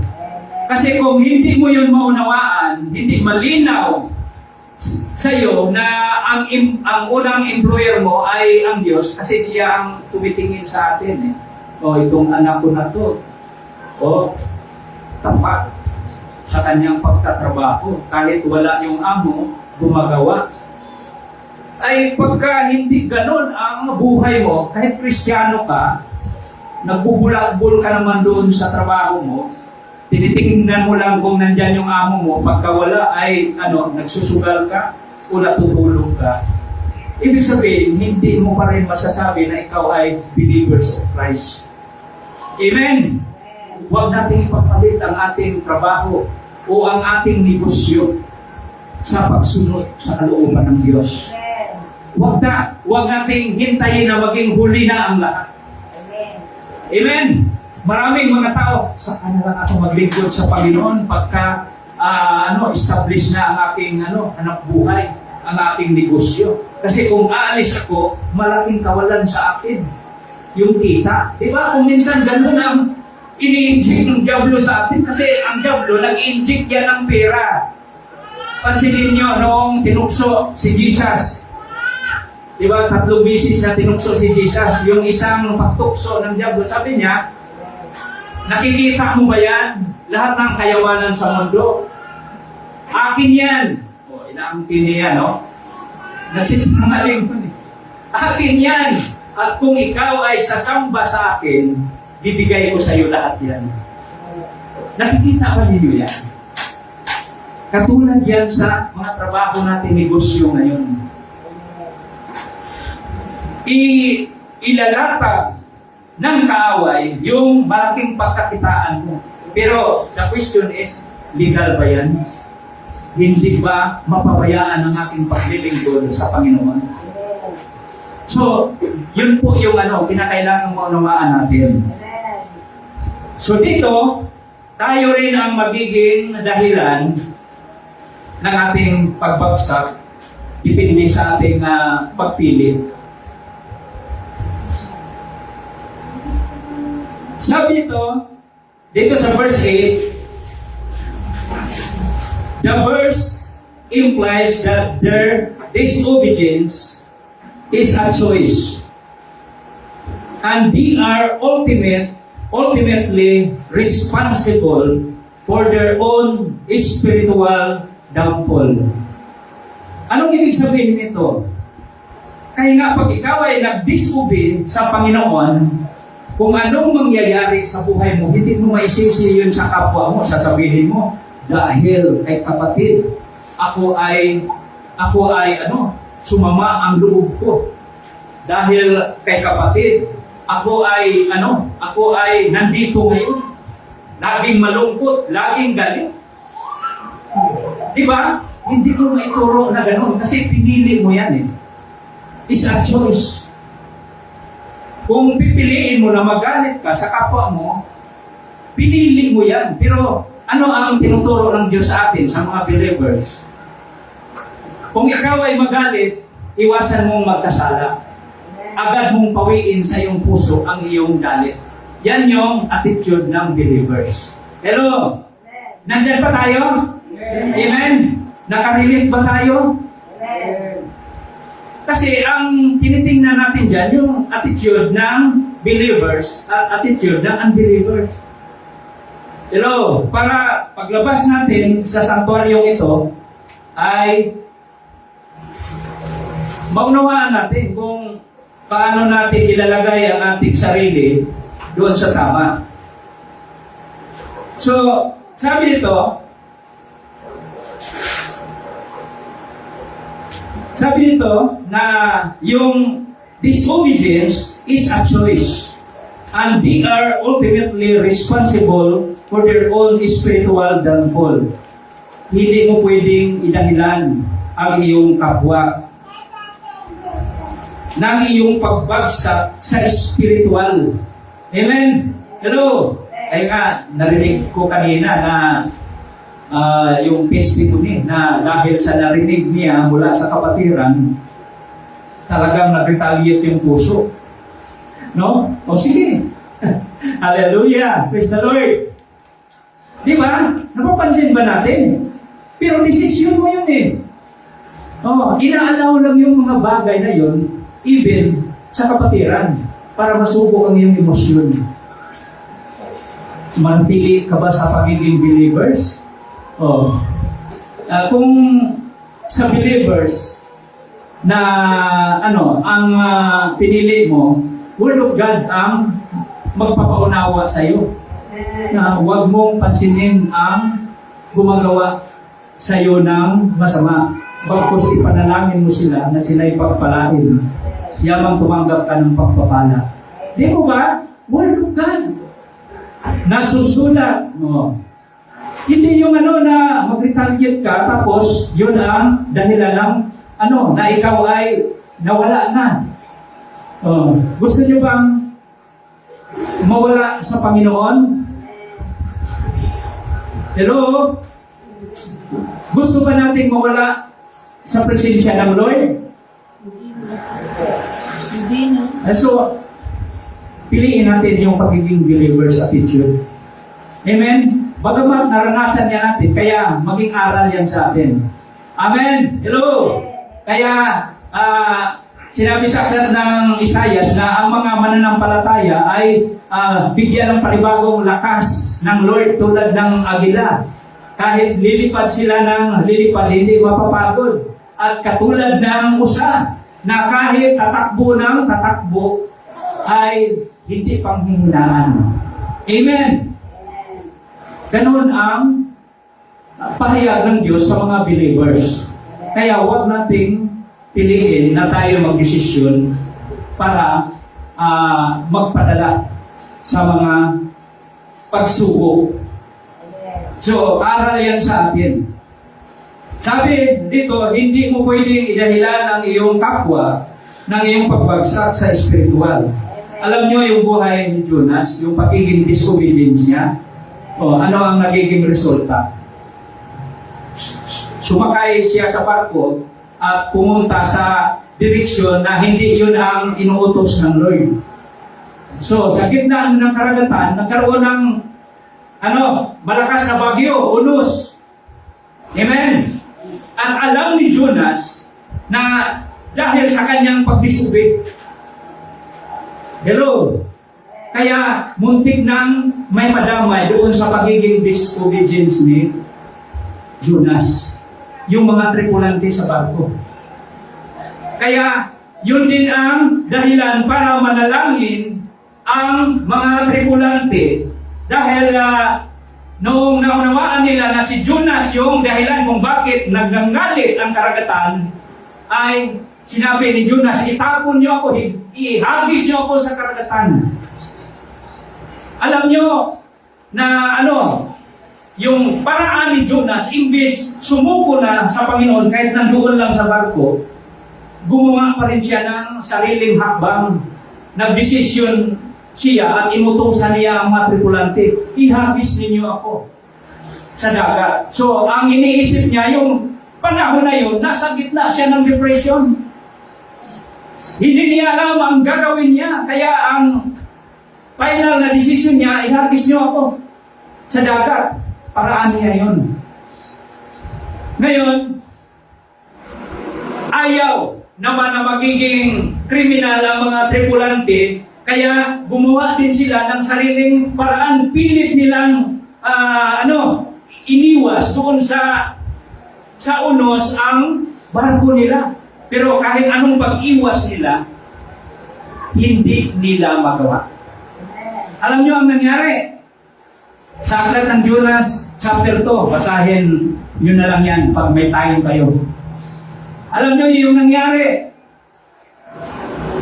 Kasi kung hindi mo yun maunawaan, hindi malinaw sa iyo na ang unang employer mo ay ang Diyos kasi siya ang tumitingin sa atin. O, itong anak ko na to. O, tapat sa kanyang pagtatrabaho. Kahit wala yung amo, gumagawa. Ay pagka hindi ganon ang buhay mo, kahit Kristiyano ka, nagbubulakbol ka naman doon sa trabaho mo, tinitingnan mo lang kung nandyan yung amo mo, pagka wala ay nagsusugal ka o natutulog ka. Ibig sabihin, hindi mo pa rin masasabi na ikaw ay believers of Christ. Amen! Huwag nating ipapalit ang ating trabaho o ang ating negosyo sa pagsunod sa kalooban ng Diyos. Huwag nating hintayin na maging huli na ang lahat. Amen! Maraming mga tao, sa kanila ako maglingkod sa Panginoon pagka establish na ang aking hanap buhay, ang aking negosyo. Kasi kung aalis ako, malaking kawalan sa akin yung kita. Diba? Kung minsan ganun ang ini-inject ng Diablo sa atin kasi ang Diablo nag-inject yan ng pera. Pansinin nyo noong tinukso si Jesus. Diba? 3 bisis na tinukso si Jesus. Yung isang pagtukso ng Diablo, sabi niya, nakikita mo ba yan? Lahat ng kayawanan sa mundo. Akin yan. O, inaangkin niya, no? Nagsisinungaling ko eh. Akin yan. At kung ikaw ay sasamba sa akin, bibigay ko sa iyo lahat yan. Nakikita ba ninyo yan? Katulad yan sa mga trabaho natin, negosyo ngayon. Ilalatag ng kaaway yung malaking pagkakitaan mo. Pero the question is, legal ba yan? Hindi ba mapabayaan ang ating paglilingkod sa Panginoon? So, yun po yung kinakailangang maunawaan natin. So dito, tayo rin ang magiging dahilan ng ating pagbagsak, depende sa ating pagpili. Sabi dito sa verse 8, the verse implies that their disobedience is a choice. And they are ultimately responsible for their own spiritual downfall. Anong ibig sabihin nito? Kaya nga pag ikaw ay nag-disobey sa Panginoon, kung anong mangyayari sa buhay mo, hindi mo maisisi yun sa kapwa mo. Sasabihin mo, dahil kay kapatid, ako ay sumama ang loob ko. Dahil kay kapatid, ako ay nandito ngayon. Laging malungkot, laging galit. Di ba? Hindi ko maituro na gano'n kasi pinili mo yan eh. It's a choice. Kung pipiliin mo na magalit ka sa kapwa mo, pinili mo yan. Pero ano ang tinuturo ng Diyos sa atin, sa mga believers? Kung ikaw ay magalit, iwasan mong magkasala. Agad mong pawiin sa iyong puso ang iyong galit. Yan yung attitude ng believers. Hello? Nandyan pa tayo? Amen? Nakarelate ba tayo? Kasi ang tinitingnan natin dyan, yung attitude ng believers at attitude ng unbelievers. Hello? Para paglabas natin sa sanktuaryong ito, ay maunawaan natin kung paano natin ilalagay ang ating sarili doon sa tama. So, sabi nito na yung disobedience is a choice and they are ultimately responsible for their own spiritual downfall. Hindi mo pwedeng idahilan ang iyong kapwa ng iyong pagbagsak sa spiritual. Amen? Hello? Ay nga, narinig ko kanina na yung testimony na dahil sa narinig niya mula sa kapatiran, talagang nag-retaliate yung puso. No? O sige. Hallelujah! Praise the Lord! Di ba? Napapansin ba natin? Pero desisyon mo yun eh. Inaalaw lang yung mga bagay na yun, even sa kapatiran, para masubok ang iyong emosyon. Manatili ka ba sa pagiging believers? Kung sa believers na ang pinili mo, Word of God ang magpapaunawa sa iyo. Na huwag mong pansinin ang gumagawa sa iyo ng masama. Bagkus ipanalangin mo sila na sila'y pagpalain. Yamang tumanggap ka ng pagpapala. Di mo ba? Word of God. Nasusulat. Hindi yung na mag-retaliate ka tapos yun ang dahilan ng na ikaw ay nawala na. Gusto niyo bang mawala sa Panginoon? Hello? Gusto ba nating mawala sa presensya ng Lord? Hindi na. So, piliin natin yung pagiging believer's attitude. Amen? Bagamat naranasan niya natin, kaya maging aral yan sa atin. Amen? Hello? Kaya, sinabi sa aklat ng Isaias na ang mga mananampalataya ay bigyan ng panibagong lakas ng Lord tulad ng agila. Kahit lilipad sila ng lilipad, hindi mapapagod. At katulad ng usa, na kahit tatakbo ng tatakbo, ay hindi panghihinaan. Amen? Ganun ang pahayag ng Diyos sa mga believers. Kaya huwag nating piliin na tayo magdesisyon para magpadala sa mga pagsubok. So, aral yan sa atin. Sabi dito, hindi mo pwedeng idahilan ang iyong kapwa ng iyong pagbagsak sa espiritual. Alam nyo yung buhay ni Jonas, yung pagiging disobedience niya, ano ang nagiging resulta? Sumakay siya sa barko at pumunta sa direksyon na hindi yun ang inuutos ng Lord. So, sa gitna ng karagatan, nagkaroon ng malakas na bagyo, unos. Amen? At alam ni Jonas na dahil sa kanyang pagdisobey, hello, kaya muntik nang may madamay doon sa pagiging disobedience ni Jonas, yung mga tripulante sa barko. Kaya yun din ang dahilan para manalangin ang mga tripulante dahil noong naunawaan nila na si Jonas yung dahilan kung bakit nagngangalit ang karagatan, ay sinabi ni Jonas, itapon niyo ako, ihagis niyo ako sa karagatan. Alam niyo na yung paraan ni Jonas, imbis sumuko na sa Panginoon kahit nandoon lang sa barko, gumawa pa rin siya ng sariling hakbang. Nagdesisyon siya at inutusan niya ang mga tripulante, ihagis ninyo ako sa dagat. So, ang iniisip niya, yung panahon na yun, nasa gitna siya ng depression. Hindi niya alam ang gagawin niya, kaya ang final na decision niya, ihagis niyo ako sa dagat. Paraan niya yun. Ngayon, ayaw naman na magiging kriminal ang mga tripulante, kaya gumawa din sila ng sariling paraan. Pilit nilang iniwas doon sa unos ang barko nila. Pero kahit anong pag-iwas nila, hindi nila magawa. Alam nyo ang nangyari? Sa aklat ng Jonas, chapter 2, basahin nyo na lang yan pag may time kayo. Alam nyo yung nangyari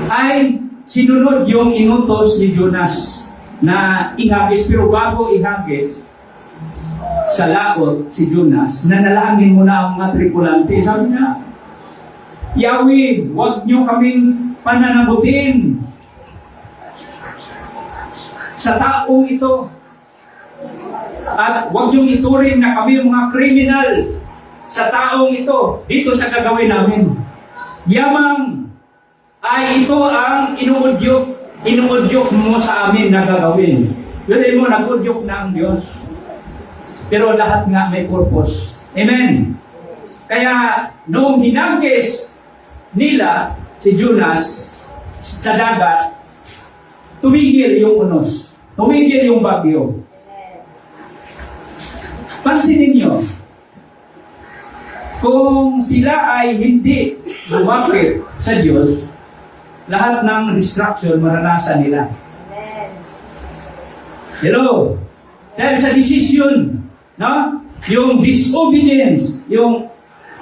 ay sinunod yung inutos ni Jonas na ihagis. Pero bago ihagis sa laot si Jonas, nanalangin muna ang mga tripulante. Sabi niya, Yahweh, huwag nyo kaming pananagutin sa taong ito. At huwag niyong ituring na kami mga kriminal sa taong ito dito sa gagawin namin. Yamang ay ito ang inuudyok mo sa amin na gagawin. Pwede mo, nag-udyok na ang Diyos. Pero lahat nga may purpose. Amen. Kaya noong hinagis nila si Jonas sa dagat, tumigil yung unos. Tumigil yung bagyo. Pansinin nyo, kung sila ay hindi lumapit sa Diyos, lahat ng distraction maranasan nila. Hello? Dahil sa decision, no? Yung disobedience, yung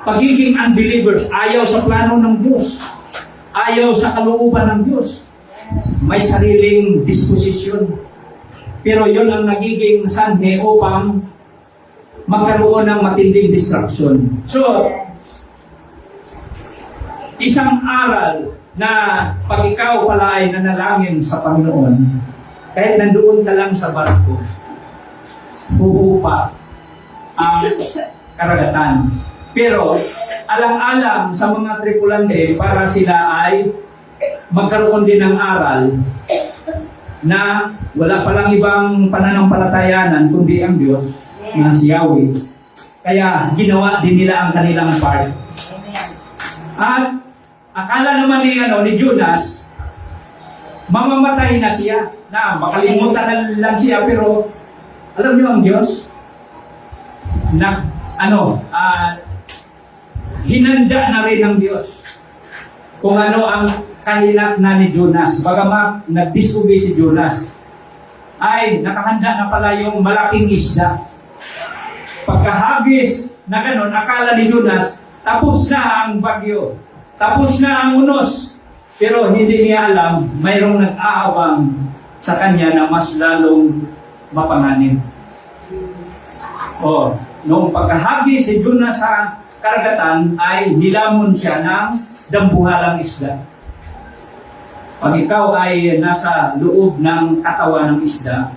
pagiging unbelievers, ayaw sa plano ng Diyos, ayaw sa kalooban ng Diyos, may sariling disposition. Pero yun ang nagiging sanhe upang magkaroon ng matinding distraction. So, isang aral na pag ikaw pala ay nanalangin sa Panginoon, kahit nandoon ka lang sa barko, huhupa ang karagatan. Pero, alang-alang sa mga tripulante para sila ay magkaroon din ng aral na wala palang ibang pananampalatayanan kundi ang Diyos na si Yahweh. Kaya ginawa din nila ang kanilang part. At akala naman ni Jonas, mamamatay na siya. Na makalimutan na lang siya, pero alam niyo ang Diyos na hinanda na rin ng Diyos kung ano ang kahilat na ni Jonas. Bagamat nag-disobey si Jonas, ay nakahanda na pala yung malaking isda Pagkahagis na ganun, akala ni Jonas, tapos na ang bagyo. Tapos na ang unos. Pero hindi niya alam, mayroong nag-aawang sa kanya na mas lalong mapanganib. Noong pagkahagi si Jonas sa karagatan ay nilamon siya ng dambuhalang isda. Pag ikaw ay nasa loob ng katawan ng isda,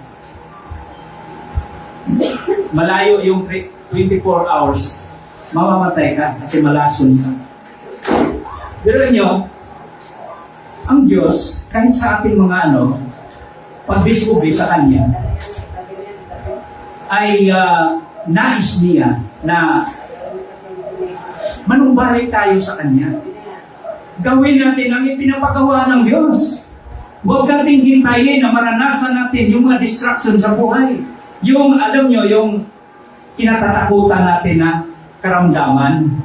malayo yung 24 hours, mamamatay ka kasi malason ka. Pero nyo, ang Diyos, kahit sa ating mga pag-discovery sa Kanya, ay nais niya na manumbalik tayo sa Kanya. Gawin natin ang ipinapagawa ng Diyos. Huwag natin hintayin na maranasan natin yung mga distraction sa buhay. Yung, alam nyo, yung kinatatakutan natin na karamdaman.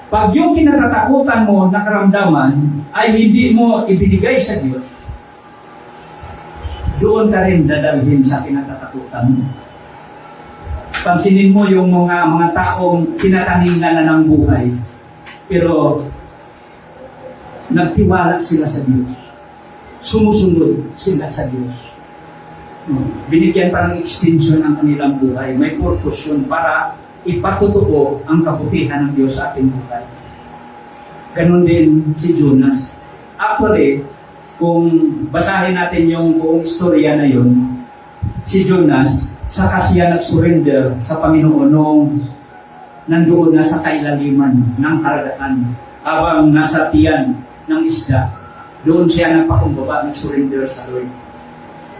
Pag yung kinatatakutan mo na karamdaman ay hindi mo ibinigay sa Diyos, doon ka rin dadalhin sa kinatatakutan mo. Pansinin mo yung mga taong kinataningan na ng buhay, pero nagtiwala sila sa Diyos. Sumusunod sila sa Diyos. Binigyan pa ng extension ang kanilang buhay. May purpose yun para ipatutuo ang kabutihan ng Diyos sa ating buhay. Ganon din si Jonas. Actually, kung basahin natin yung buong istorya na yun, si Jonas, saka siya nag-surrender sa Panginoon nung nandoon na sa kailaliman ng karagatan. Habang nasa tiyan ng isda, doon siya nagpakumbaba, nag-surrender sa Lord.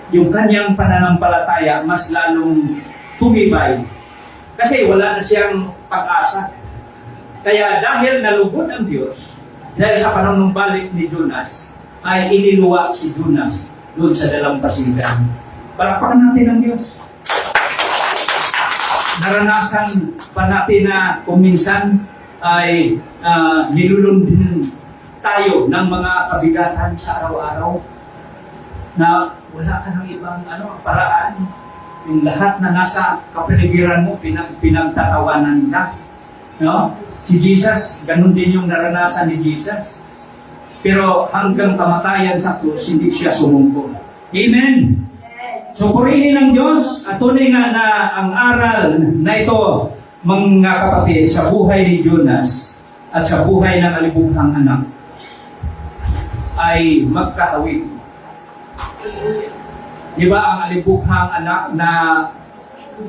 Yung kanyang pananampalataya mas lalong tumibay kasi wala na siyang pag-asa. Kaya dahil nalugod ang Diyos, dahil sa panunumbalik ni Jonas, ay iniluwa si Jonas doon sa dalampasigan. Palakpakan natin ang Diyos. Naranasan pa natin na kung minsan ay nilulundin tayo ng mga kabigatan sa araw-araw na wala ka ng ibang paraan. Yung lahat na nasa kapaligiran mo, pinagtatawanan ka. No? Si Jesus, ganun din yung naranasan ni Jesus. Pero hanggang kamatayan sa krus, hindi siya sumungko. Amen! So, purihin ng Diyos at tunay nga na ang aral na ito, mga kapatid, sa buhay ni Jonas at sa buhay ng alibughang anak, ay magkahawig. Di ba ang alibughang anak na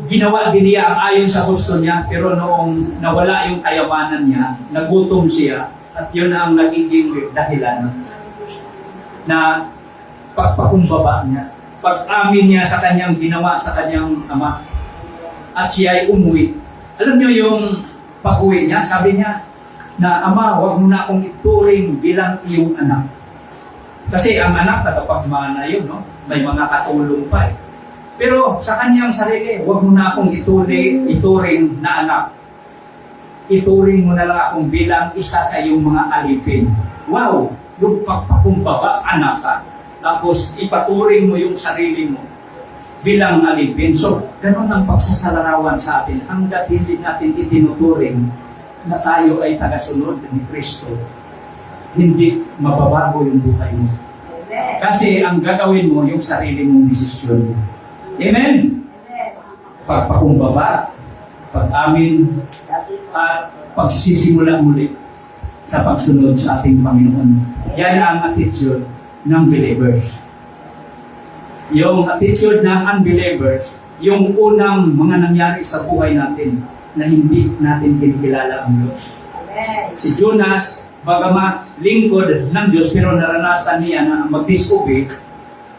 ginawa din niya ang ayon sa gusto niya, pero noong nawala yung kayamanan niya, nagutom siya, at yun ang nagiging dahilan na pagpakumbaba niya. Pag-amin niya sa kanyang ginawa sa kanyang ama, at siya ay umuwi. Alam niyo yung pag-uwi niya, sabi niya na, Ama, huwag mo na akong ituring bilang iyong anak. Kasi ang anak, tagapagmana yun, no? May mga katulong pa eh. Pero sa kanyang sarili, huwag mo na akong ituring na anak. Ituring mo na lang akong bilang isa sa iyong mga alipin. Wow! Yung pagpakumbaba, anak ka. Tapos ipaturing mo yung sarili mo bilang alipin. So, ganun ang pagsasalarawan sa atin. Hanggat hindi natin itinuturing na tayo ay tagasunod ni Kristo, hindi mababago yung buhay mo. Kasi ang gagawin mo, yung sarili mong desisyon. Amen? Pagpakumbaba, pag-amin, at pagsisimula muli sa pagsunod sa ating Panginoon. Yan ang attitude ng believers. Yung attitude ng unbelievers, yung unang mga nangyari sa buhay natin na hindi natin kinikilala ang Diyos. Si Jonas, bagamat lingkod ng Diyos, pero naranasan niya na mag-disobey,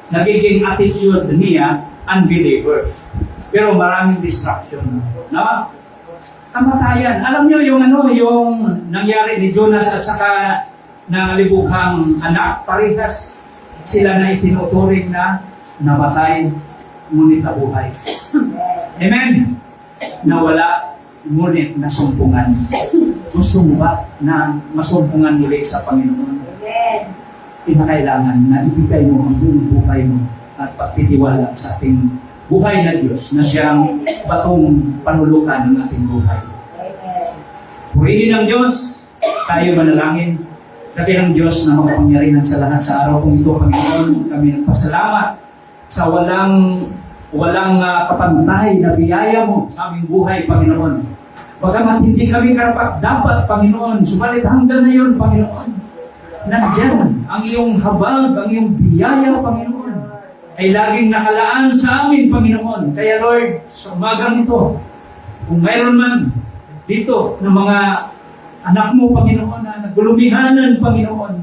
nagiging attitude niya unbelievers. Pero maraming distraction. No? Kamatayan. Alam niyo yung nangyari ni Jonas at saka ng alibughang anak, parehas sila na itinuturing na namatay, ngunit nabuhay. Amen? Nawala, ngunit nasumpungan. Gusto mo ba na masumpungan muli sa Panginoon? Kinakailangan na ibigay mo ang buong buhay mo at pagtitiwala sa ating buhay na Diyos na siyang batong panulukan ng ating buhay. Purihin ang Diyos, tayo manalangin. Dakilang Diyos na makapangyarihan sa lahat sa araw kong ito, Panginoon, kami nagpasalamat sa walang kapantay na biyaya mo sa aming buhay, Panginoon. Bagamat hindi kami karapat-dapat, Panginoon, subalit hanggang ngayon, Panginoon, nandyan ang iyong habag, ang iyong biyaya, Panginoon, ay laging nakalaan sa amin, Panginoon. Kaya Lord, sa umagang ito, kung mayroon man dito ng mga anak mo, Panginoon, na nagulumihanan, Panginoon,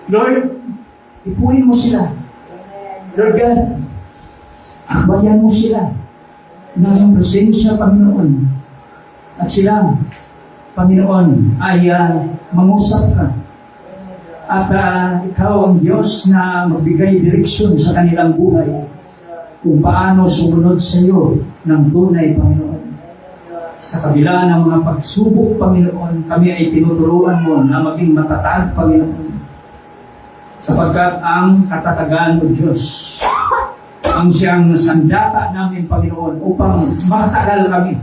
Lord, ipuin mo sila. Lord God, akbayan mo sila ng iyong presensya, Panginoon. At sila, Panginoon, ay mangusap ka. At ikaw ang Diyos na magbigay direksyon sa kanilang buhay kung paano sumunod sa iyo ng tunay, Panginoon. Sa kabila ng mga pagsubok, Panginoon, kami ay tinuturuan mo na maging matatag, Panginoon. Sapagkat ang katatagan mo, Diyos, ang siyang sandata namin, Panginoon, upang makatagal kami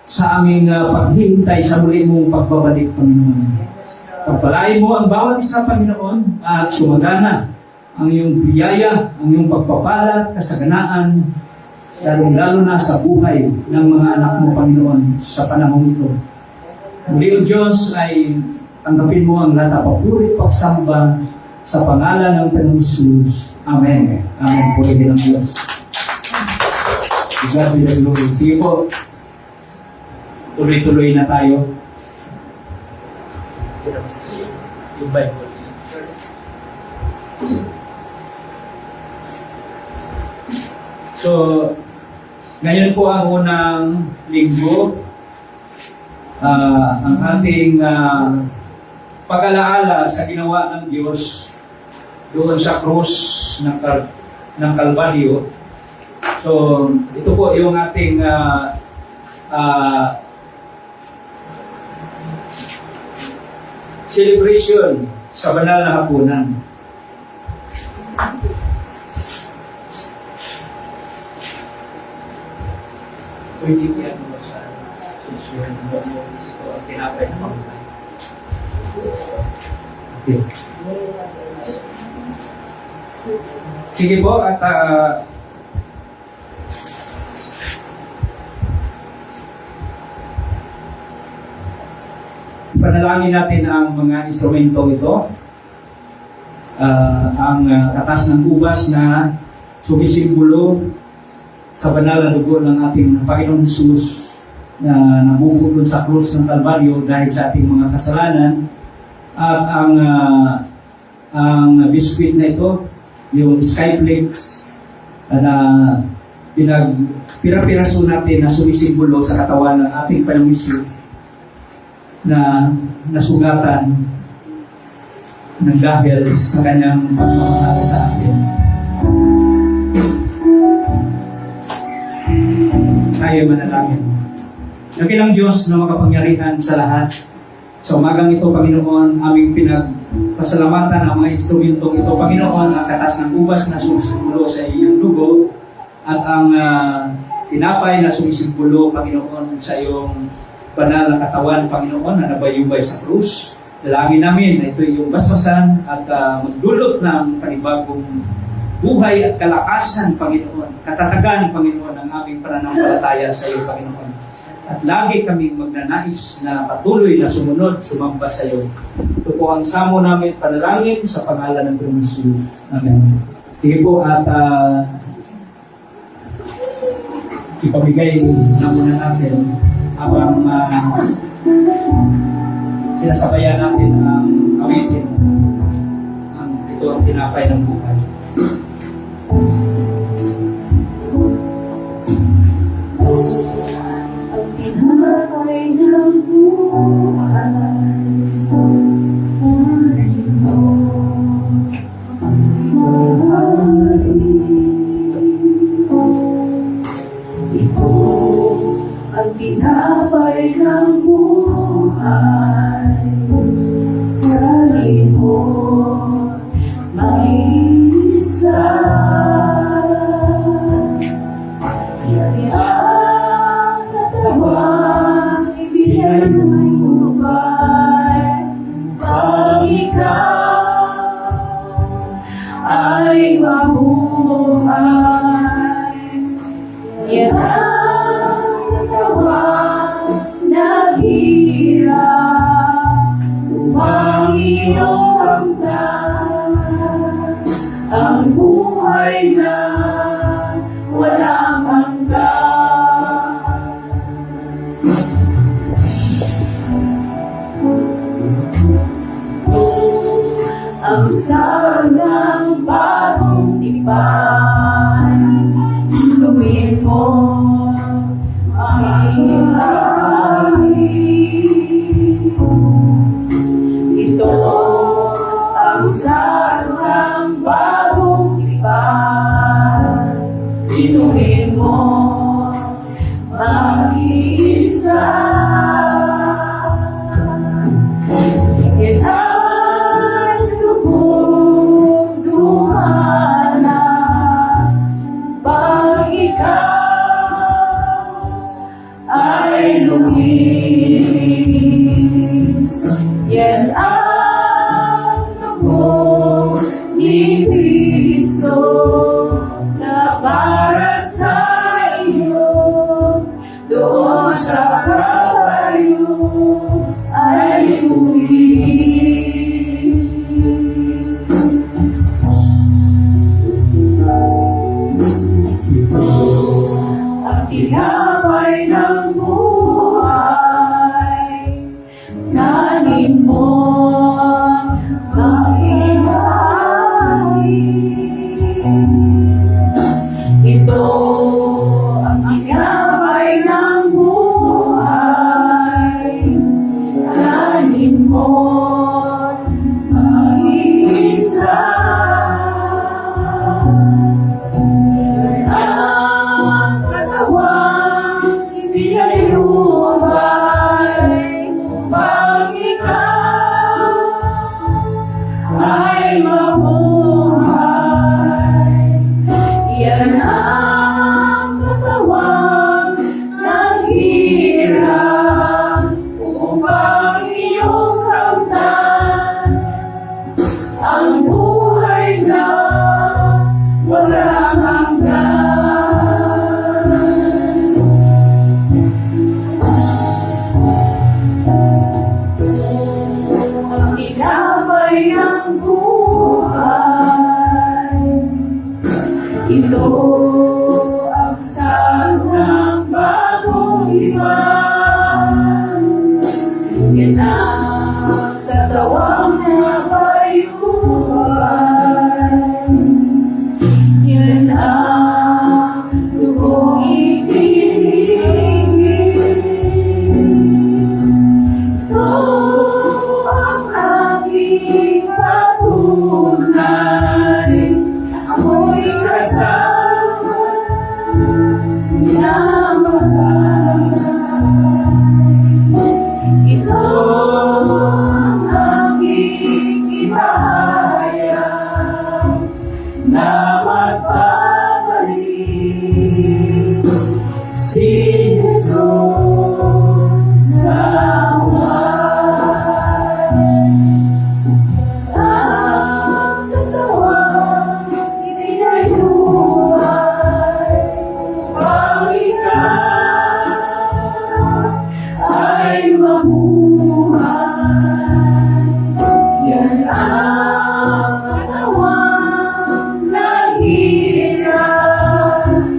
sa aming paghihintay sa muli mong pagbabalik, Panginoon. Pagpalain mo ang bawat isa, Panginoon, at sumagana ang iyong biyaya, ang iyong pagpapalat, kasaganaan, lalong-lalo na sa buhay ng mga anak mo, Panginoon, sa panahon ito. Muli, O Diyos, ay tanggapin mo ang lahat ng papuri, pagsamba sa pangalan ng Panginoon Jesus. Amen. Amen po rin ang Diyos. God be the glory. Sige po, tuloy-tuloy na tayo. Yung Bible. So, ngayon po ang unang linggo, ang ating pag-alaala sa ginawa ng Diyos doon sa krus ng Kalbaryo. So, ito po yung ating celebration sa banal na hapunan. Pwede yan mo sa session mo ito ang tinapay na pagkain. Okay. Sige po, at panalangin natin ang mga instrumento ito. Ang katas ng ubas na sumisimbolo sa banal na dugo ng ating Panginoon Jesus na nabubulod sa krus ng Kalbaryo dahil sa ating mga kasalanan. At ang biskuit na ito, yung Skyflakes, na pinagpira-piraso natin na sumisimbolo sa katawan ng ating Panginoon Jesus na nasugatan ng dahil sa kanyang pagmamahal sa atin. Tayo manalangin. Nakilang Diyos na makapangyarihan sa lahat, sa umagang ito, Panginoon, aming pinagpasalamatan ang mga instrumentong ito, Panginoon, ang katas ng ubas na sumisimbolo sa iyong dugo at ang tinapay na sumisimbolo, Panginoon, sa iyong banal na katawan, Panginoon, na nabayubay sa krus. Dalangin namin na ito yung basbasan at magdulot ng panibagong buhay at kalakasan, Panginoon. Katatagan, Panginoon, ang aming pananampalataya sa iyo, Panginoon. At lagi kaming magnanais na patuloy na sumunod, sumamba sa iyo. Ito po ang samo namin panalangin sa pangalan ng Panginoon Jesus. Amen. Sige po, at ipamigay na muna natin habang sinasabayan natin ang awitin. Ito ang tinapay ng buhay. Ang tinapay ng buhay, ito ang tinapay ng buhay, kanin mo, mais hirap upang iyong ramdam ang buhay na walang hanggan. Ang sanang bagong tipan, inumin mo ang iyong langit. Ito ang sanang bagong tipan, inumin mo ang isa. Yan ang dugo ni Cristo na para sa iyo doon sa Kalbaryo ay ang tinapay ng buhay, kanin mo mahihain. Ito ang tinapay ng buhay, kanin mo mag-isa. Ang katawang ibinayubay upang ikaw ay mabuhay. Yan ang katawang naghirap upang iyong kamtan ang buhay na walang hanggan. Ang tinapay ng buhay, ito ang sanang bagong iwan. Yan ang katawang napayuhan. Yan ang dugong itinigis. Ito ang aking patunay. Ako'y kasama ng bahay. Ito ang aking ipahayag na magpapalik si Jesus na buhay. Ang katawang ibinayuhay upang ikaw ay mabuhay. Yan ang katawang naghirap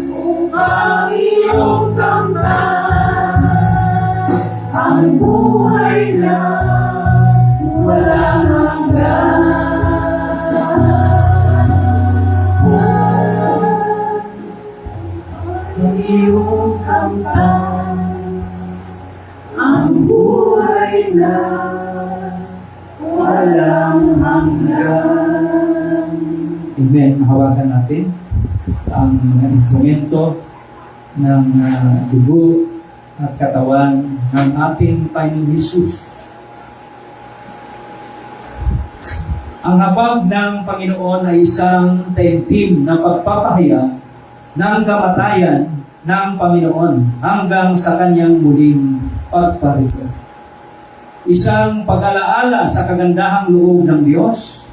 upang iyong kamtan ang buhay na walang hanggan. Ang iyong kamtan ang buhay na walang hanggan. Amen. Hawakan natin ang mga instrumento ng dugo at katawan ng ating Panginoon Hesus. Ang habag ng Panginoon ay isang taimtim na pagpapahayag ng kamatayan ng Panginoon hanggang sa kanyang muling pagparito. Isang pag-alaala sa kagandahang loob ng Diyos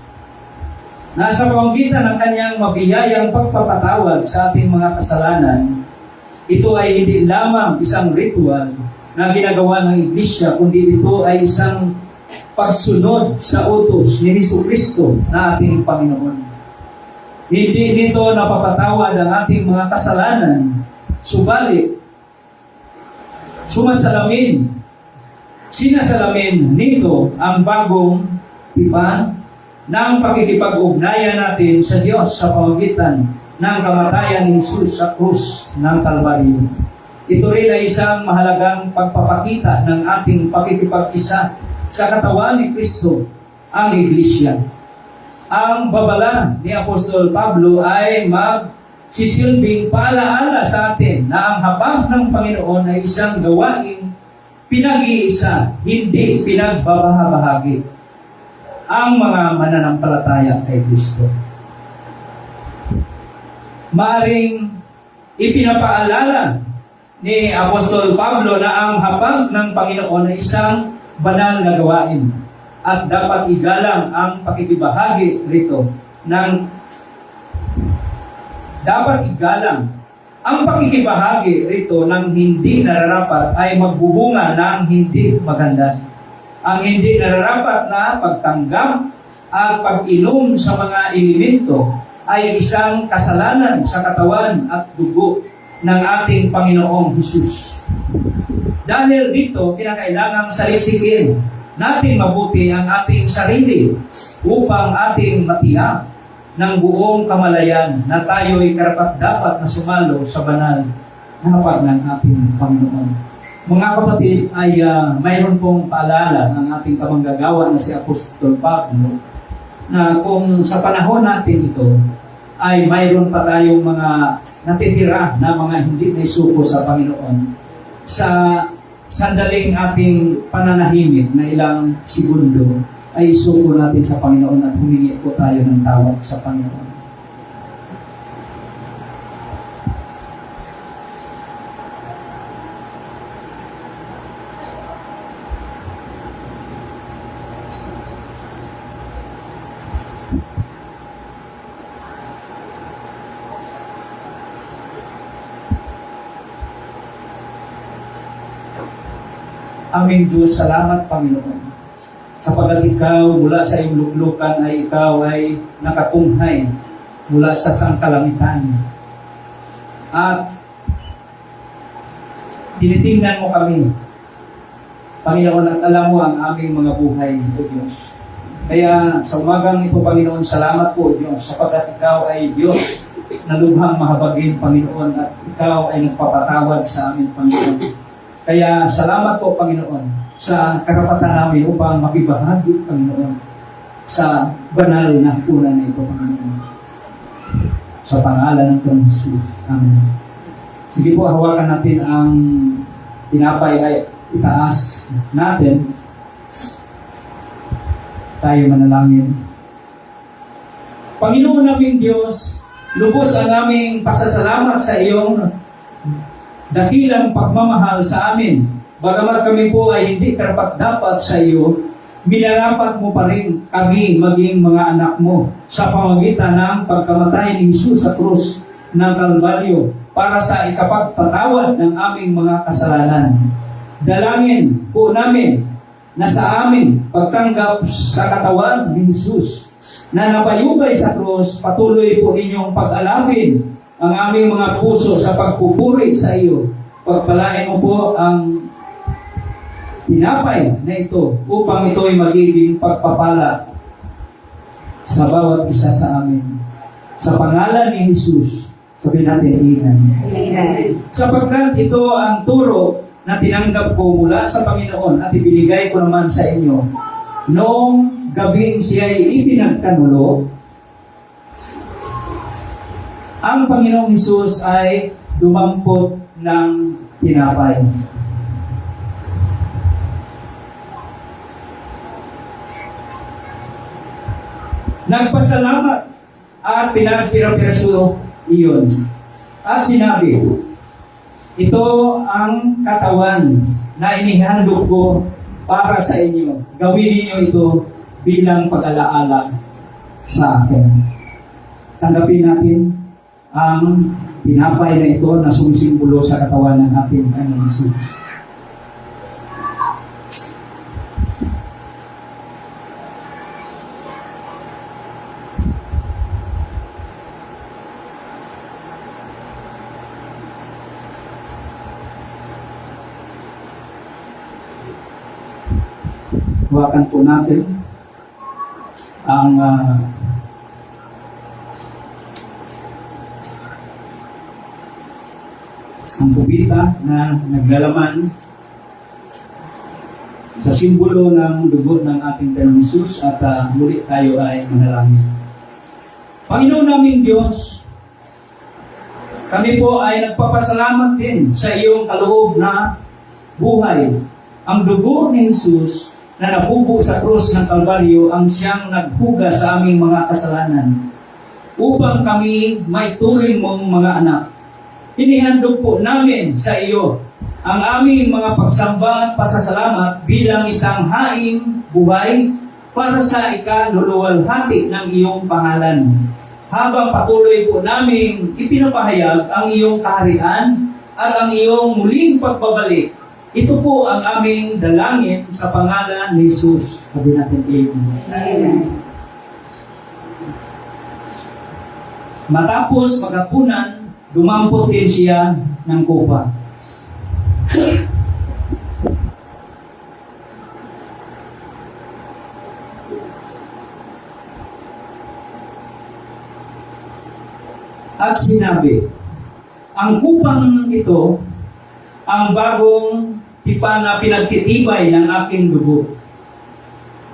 na sa pamamagitan ng kanyang mabiyayang pagpapatawad sa ating mga kasalanan. Ito ay hindi lamang isang ritual, na ginagawa ng Iglesia, kundi ito ay isang pagsunod sa utos ni Jesucristo na ating Panginoon. Hindi nito napapatawad ang ating mga kasalanan, subalit sinasalamin nito ang bagong tipan ng pakikipag-ugnayan natin sa Diyos sa pamamagitan ng kamatayan ni Jesus sa krus ng Kalbaryo. Ito rin ay isang mahalagang pagpapakita ng ating pakikipag-isa sa katawan ni Kristo, ang Iglesia. Ang babala ni Apostol Pablo ay magsisilbing paalaala sa atin na ang habag ng Panginoon ay isang gawaing pinag-iisa, hindi pinagbabahabahagi ang mga mananampalataya kay Kristo. Maaring ipinapaalala ni Apostol Pablo na ang habag ng Panginoon ay isang banal na gawain at dapat igalang ang pakikibahagi rito ang pakikibahagi rito ng hindi nararapat ay magbubunga ng hindi maganda. Ang hindi nararapat na pagtanggap at pag-inom sa mga elemento ay isang kasalanan sa katawan at dugo ng ating Panginoong Hesus. Dahil dito, kinakailangang salisikin natin mabuti ang ating sarili upang ating matiyak ng buong kamalayan na tayo'y karapat-dapat na sumalo sa banal na hapag ng ating Panginoon. Mga kapatid, ay mayroon pong paalala ng ating kamanggagawa na si Apostol Pablo na kung sa panahon natin ito ay mayroon pa tayong mga natitira na mga hindi naisuko sa Panginoon sa sandaling ating pananahimik na ilang segundo ay isuko natin sa Panginoon at humingi po tayo ng tawag sa Panginoon. Aming Diyos, salamat Panginoon. Sapagat ikaw mula sa iyong luklukan ay ikaw ay nakatunghay mula sa sangkalamitan. At tinitingnan mo kami, Panginoon, at alam mo ang aming mga buhay, O Diyos. Kaya sa umagang ito, Panginoon, salamat po, Diyos, sapagat ikaw ay Diyos na lubhang mahabagin, Panginoon, at ikaw ay nagpapatawad sa amin, Panginoon. Kaya salamat po, Panginoon, sa karapatan namin upang makibahagi, Panginoon, sa banal na hapunan na ito, Panginoon. Sa pangalan ng Panginoon Jesus. Amen. Sige po, hawakan natin ang tinapay ay itaas natin. Tayo manalangin. Panginoon naming Diyos, lubos ang aming pasasalamat sa iyong dakilang pagmamahal sa amin. Bagamat kami po ay hindi karapat-dapat sa iyo, minarapat mo pa rin kami maging mga anak mo sa pamamagitan ng pagkamatay ni Jesus sa krus ng Kalbaryo para sa ikapagpatawad ng aming mga kasalanan. Dalangin po namin na sa amin pagtanggap sa katawan ni Jesus na napayubay sa krus, patuloy po inyong pag-alapin ang aming mga puso sa pagpupuri sa iyo. Pagpalain mo po ang tinapay na ito upang ito ay magiging pagpapala sa bawat isa sa amin. Sa pangalan ni Jesus, sabihin natin, Amen. Sapagkat ito ang turo na tinanggap ko mula sa Panginoon at ibinigay ko naman sa inyo. Noong gabing siya'y ipinagkanulo, ang Panginoong Hesus ay dumampot ng tinapay. Nagpasalamat at pinagpira-piraso iyon. At sinabi, ito ang katawan na inihandog ko para sa inyo. Gawin niyo ito bilang pag-alaala sa akin. Tanggapin natin ang tinapay na ito na sumisimbolo sa katawan ng ating Panginoon Jesus. Huwakan po natin ang kubita na naglalaman sa simbolo ng dugo ng ating Panginoong Hesus at muli tayo ay manalangin. Panginoon naming Diyos, kami po ay nagpapasalamat din sa iyong kaloob na buhay. Ang dugo ni Hesus na nabubo sa krus ng Kalbaryo ang siyang naghuga sa aming mga kasalanan upang kami maituring mong mga anak. Inihandog po namin sa iyo ang aming mga pagsamba at pasasalamat bilang isang haing buhay para sa ikaluluwalhati ng iyong pangalan. Habang patuloy po namin ipinapahayag ang iyong kaharian at ang iyong muling pagbabalik. Ito po ang aming dalangin sa pangalan ni Jesus. Sabi natin, Amen. Matapos maghapunan, dumampot din siya ng kupa. At sinabi, ang kupang ito, ang bagong tipa na pinagtitibay ng aking dugo.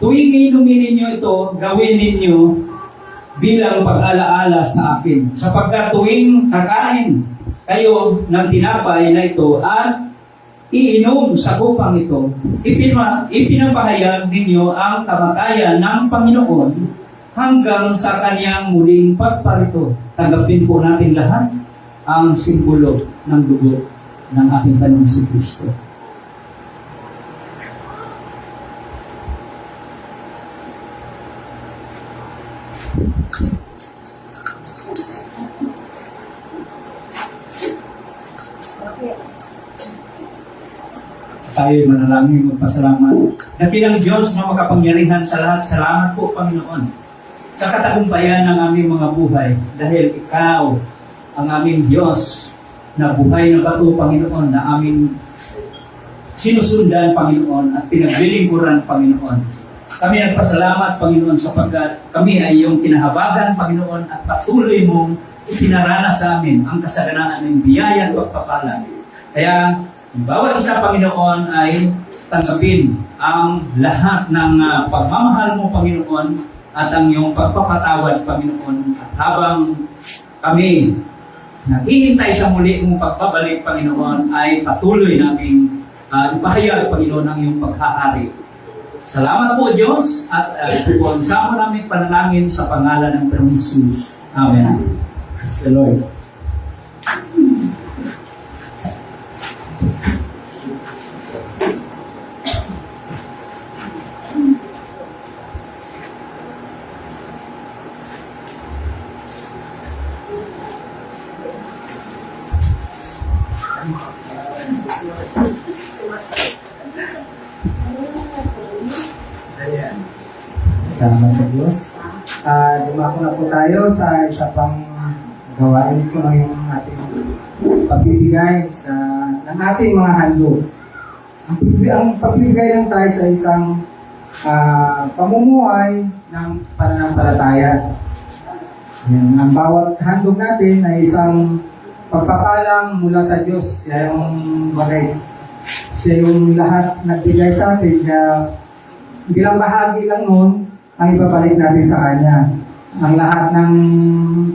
Tuwing inumin ninyo ito, gawin ninyo bilang pag-alaala sa akin. Sapagkat tuwing kakain kayo ng tinapay na ito at iinom sa kupang ito, ipinapahayag ninyo ang kamatayan ng Panginoon hanggang sa kanyang muling pagparito. Tanggapin po natin lahat ang simbolo ng dugo ng ating Panginoon si Kristo. Tayo manalangin, magpasalamat. Dakilang Diyos na makapangyarihan sa lahat, salamat po, Panginoon, sa katagumpayan ng aming mga buhay. Dahil Ikaw ang aming Diyos na buhay na bato, Panginoon, na aming sinusundan, Panginoon, at pinaglilingkuran, Panginoon. Kami nagpasalamat, Panginoon, sapagkat kami ay iyong kinahabagan, Panginoon, at patuloy mong ipinarana sa amin ang kasaganaan ng biyaya at pagpapala. Kaya, bawat isa, Panginoon, ay tanggapin ang lahat ng pagmamahal mo, Panginoon, at ang iyong pagpapatawad, Panginoon. At habang kami naghihintay sa muli mong pagbabalik, Panginoon, ay patuloy naming ipahayag, Panginoon, ang iyong paghahari. Salamat po, Diyos, at ito po ang sama namin panalangin sa pangalan ng Panginoong Hesus. Amen. Praise the Lord. Salamat sa Diyos. Dumako na po tayo sa isa pang gawain ko ng yung ating pagbibigay ng ating mga handog. Ang pagbibigay lang tayo sa isang pamumuhay ng pananampalataya. Yan, ang bawat handog natin ay isang pagpapalang mula sa Diyos. Siya yung lahat nagbigay sa atin. Kaya bilang bahagi lang nun, ang ibabalik natin sa Kanya. Ang lahat ng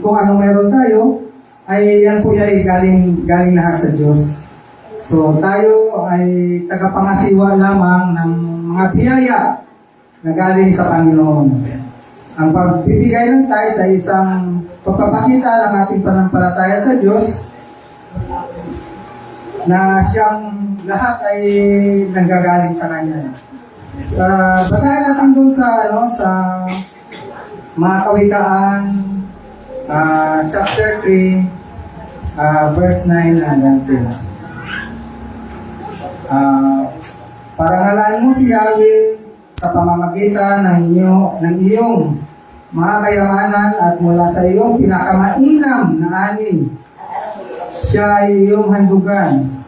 kung anong meron tayo, ay yan po ay galing lahat sa Diyos. So tayo ay tagapangasiwa lamang ng mga biyaya na galing sa Panginoon. Ang pagbibigay lang tayo sa isang pagpapakita ng ating pananampalataya sa Diyos na siyang lahat ay nanggagaling sa Kanya. Basahin natin doon sa mga Kawikaan chapter 3 verse 9 hanggang 10. Parangalan mo si Yahweh sa pamamagitan ng iyong mga kayamanan at mula sa iyong pinakamainam na ani. Siya ay iyong handugan.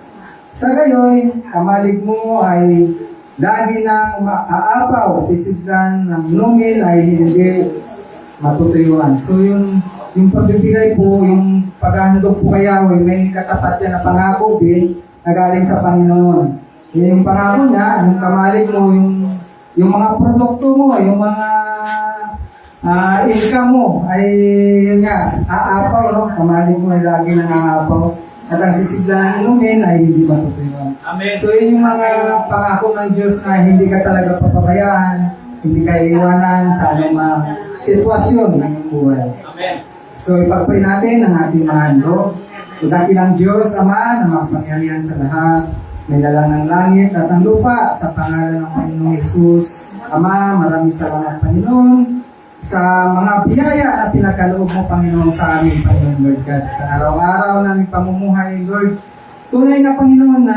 Sa gayoy, kamalig mo ay lagi nang maaapaw, sisiglan ng inumin ay hindi matutuyuan. So yung pagbibigay po, yung paghahandog po kaya, may katapat yan na pangako din na galing sa Panginoon. Yung pangako niya, yung kamalig mo, yung mga produkto mo, yung mga income mo, ay yun nga, aapaw, no? Kamalig mo ay lagi nang aapaw. At ang sisigla ng inumin ay hindi matutuyuan. Amen. So yun yung mga pangako ng Diyos na hindi ka talaga papabayaan, hindi ka iiwanan sa anumang sitwasyon ng iyong buhay. Amen. So ipagpray natin ang ating mga handog. Dakilang Diyos, Ama, na makapangyarihan sa lahat, may lalang ng langit at ang lupa, sa pangalan ng Panginoong Yesus. Ama, maraming salamat, Panginoon, sa mga biyaya na pinagkaloob mo, Panginoon, sa amin, Panginoon Lord God. Sa araw-araw naming pamumuhay, Lord, tunay na, Panginoon, na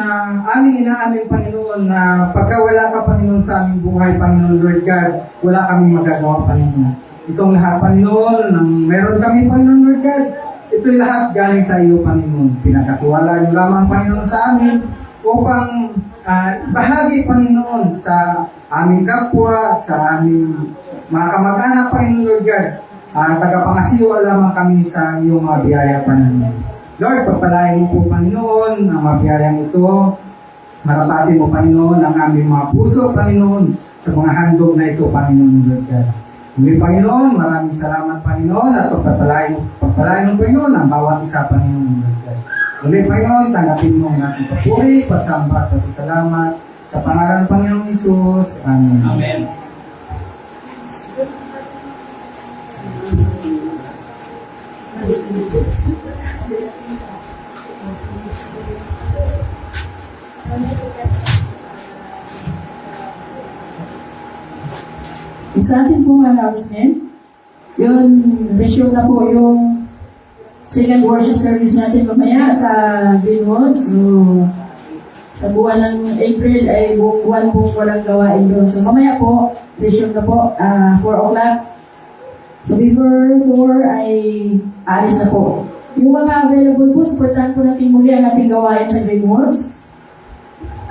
aming inaamin, Panginoon, na pagka wala ka, Panginoon, sa aming buhay, Panginoon Lord God, wala kaming magagawa, Panginoon. Itong lahat, Panginoon, nang meron kami, Panginoon Lord God, ito'y lahat galing sa iyo, Panginoon. Pinakatiwala niyo lamang, Panginoon, sa amin upang bahagi, Panginoon, sa aming kapwa, sa aming mga kamag-anak, Panginoon Lord God, tagapangasiwa lamang kami sa iyong mga biyaya, Panginoon. Lord, pagpalain mo po, Panginoon, ang mga biyayang ito. Marapatin mo, Panginoon, ang aming mga puso, Panginoon, sa mga handog na ito, Panginoon Lord God. Muli, Panginoon, maraming salamat, Panginoon, at pagpapalain mo, Panginoon, ang bawat isa, Panginoon Lord God. Muli, Panginoon, tanggapin mo ang ating papuri, pagsamba at pasasalamat sa pangalan ng Panginoong Hesus. Amen. Amen. Sa atin pong announcement, yun, resume na po yung second worship service natin mamaya sa Greenwood. So, sa buwan ng April ay buong buwan po walang gawain doon. So, mamaya po, resume na po, 4 o'clock. So, before 4 ay alis na po. Yung mga available po, supportan po natin muli ang ating gawain sa Greenwoods.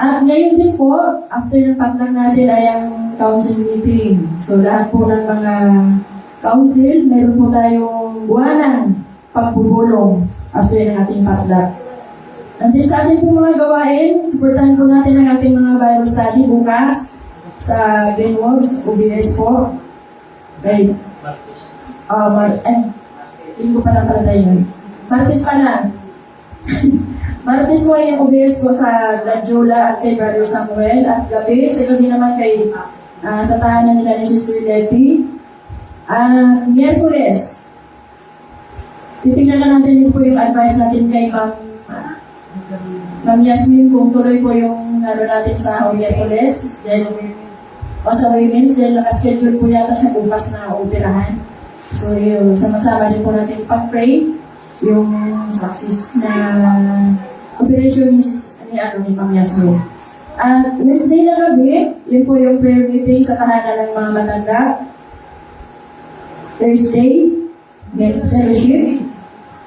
At ngayon din po, after ng potluck natin ay ang council meeting. So lahat po ng mga council, meron po tayong buwanang pagpupulong after ng ating potluck. And then sa ating po mga gawain, supportan po natin ang ating mga Bible study bukas sa Greenwoods, OBS po. Okay. Hindi ko pa lang pala tayo yun. Martes pa na. Martes po ay yung OBS ko sa Gladiola at kay Brother Samuel at gabi. Sa gabi naman kay sa tahanan nila ni Sister Letty. Miyerkules, titignan na natin din po yung advice natin kay Ma'am Yasmin kung tuloy po yung natin sa Miyerkules. Then, o sa women's, then nakaschedule po yata siya bukas na operahan. So, yun, sama-sama din po natin pag-pray yung success na operation ni Ma'am Yasmin. At Wednesday na gabi, yun po yung prayer meeting sa tahanan ng mga matanda. Thursday, men's fellowship.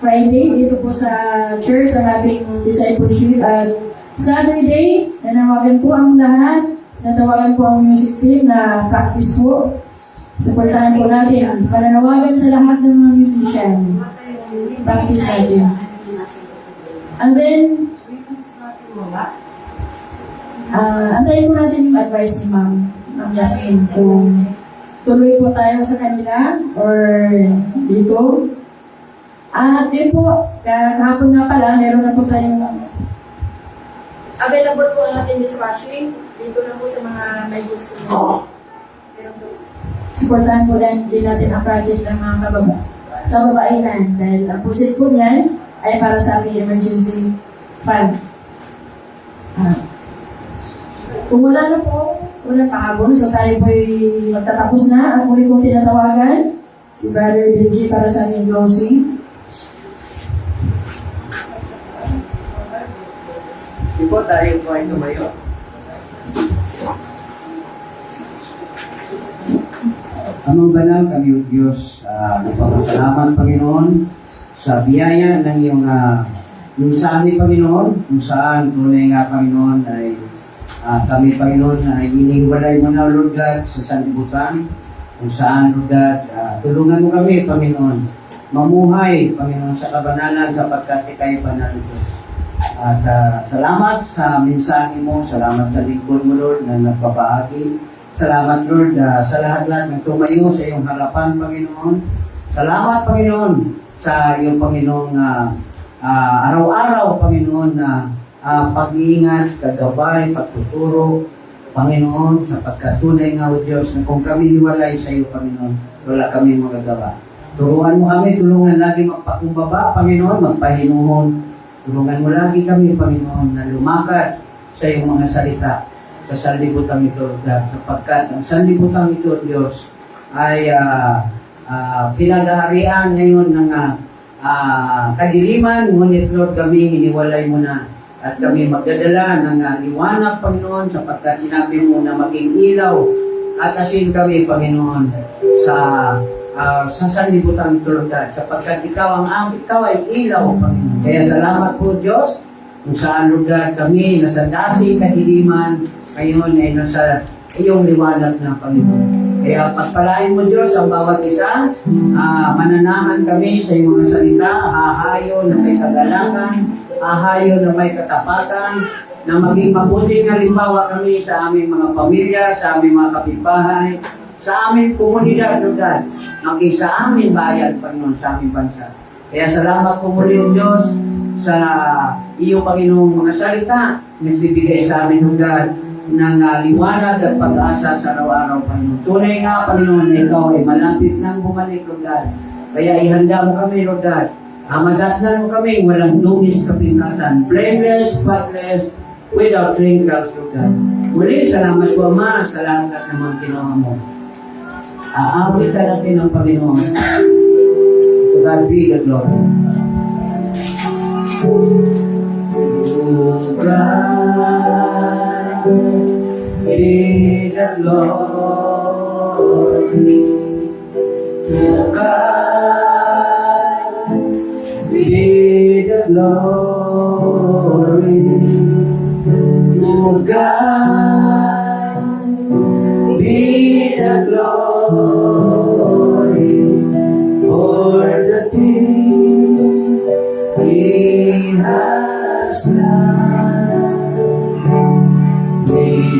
Friday, dito po sa church, ang ating discipleship. At Saturday, nanawagan po ang lahat, natawagan po ang music team na practice po. Supportahan po natin. Pananawagan sa lahat ng mga musician. Practice natin. And then, antayin po natin yung advice ni Ma'am Yasmin kung tuloy po tayo sa kanila or dito. At yun po, kahapon nga pala, meron na po tayong available po ang ating dispatching dito na po sa mga may gusto nyo. Supportahan po din natin ang project ng mga kababaihan dahil ang pusit po niyan ay para sa aming emergency fund. Kung wala na po, wala pahabol, so tayo po'y magtatapos na. Ang muli kong tinatawagan, si Brother Benji para sa aming closing. Di po tayo po ay tumayo. Amang banal kami o Diyos, nagpapasalamat Panginoon sa biyaya ng iyong yung sa amin Panginoon, kung saan tunay nga Panginoon ay Kami, Panginoon, ay iniwalay mo na, Lord God, sa sanlibutan, kung saan, Lord God, tulungan mo kami, Panginoon, mamuhay, Panginoon, sa kabanalan, sapagkat ikay banal, Diyos. At salamat sa mensahe mo, salamat sa lingkod mo, Lord, na nagpapahagi. Salamat, Lord, sa lahat-lahat ng tumayo sa iyong harapan, Panginoon. Salamat, Panginoon, sa iyong, Panginoon, araw-araw, Panginoon, na pag-iingat, kagabay, pagtuturo, Panginoon, sapagkat tunay nga, O Diyos, na kung kami niwalay sa iyo, Panginoon, wala kami magagawa. Turuan mo kami, tulungan lagi magpakumbaba, Panginoon, magpahinuhon. Tulungan mo lagi kami, Panginoon, na lumakad sa iyong mga salita sa sanlibutan ito, Lord God, sapagkat ang sanlibutan ito, Diyos, ay pinag-aharian ngayon ng kadiliman, ngunit, Lord, kami hiniwalay mo na at kami magdadala ng liwanag, Panginoon, sapagkat sinabi mo na maging ilaw at asin kami, Panginoon, sa sanlibutan ito, Lord God, sapagkat ikaw ay ilaw, Panginoon. Kaya salamat po, Diyos, kung saan, Lord God, kami nasa dating kadiliman, ngayon ay nasa iyong liwanag na, Panginoon. Kaya pagpalain mo, Diyos, ang bawat isa, mananahan kami sa iyong mga salita, hahayo na may kagalakan, hahayo na may katapatan, na maging mabuting halimbawa kami sa aming mga pamilya, sa aming mga kapitbahay, sa aming komunidad, Lord God, maging sa aming bayan, Panginoon, sa aming bansa. Kaya salamat po muli, O Diyos, sa iyong, Panginoong, mga salita, nagbibigay sa amin, Lord God, ng liwanag at pag-asa sa araw-araw, Panginoon. Tunay nga, Panginoon, na ikaw ay malapit nang bumalik, Lord God. Kaya ihanda mo kami, Lord God. Madatnan mo kami, walang lumis kapintasan, blameless, spotless, without wrinkles, Lord God. Muli, salamat po, Ama, sa lahat ng mga ginawa mo. Aawitan natin ang Panginoon. To God be the glory. To God be the glory. To God be the glory. To God be the glory for the things He has done.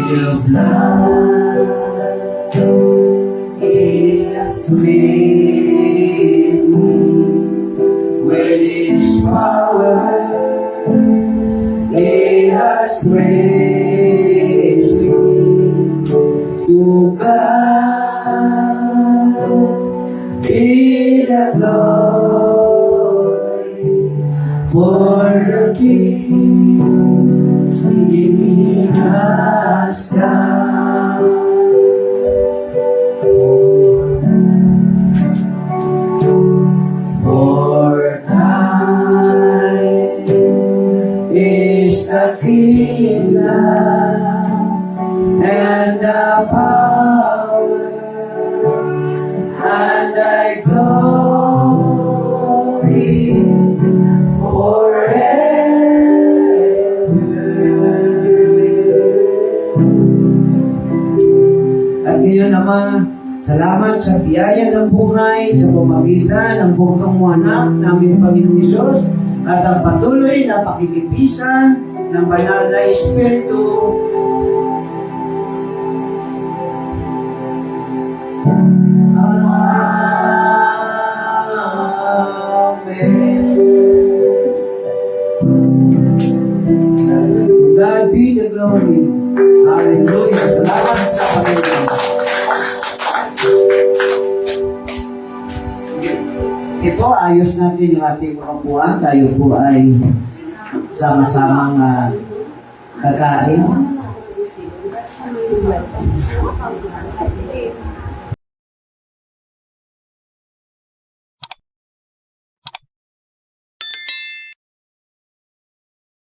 His love He has made me with His power. He has raised me. To God be the glory for the things He has done. For thine is the kingdom and the power and the glory forever. At ngayon, Ama, salamat sa biyaya ng buhay sa pamagitan ng bugtong mo anak namin Panginoong Hesus at ang patuloy na pakikipisan ng banal na Espiritu. Amen. God be the glory. Hallelujah. Salamat sa Panginoon. Ito, ayos natin yung ating mga upuan. Tayo po ay sama-samang kakain.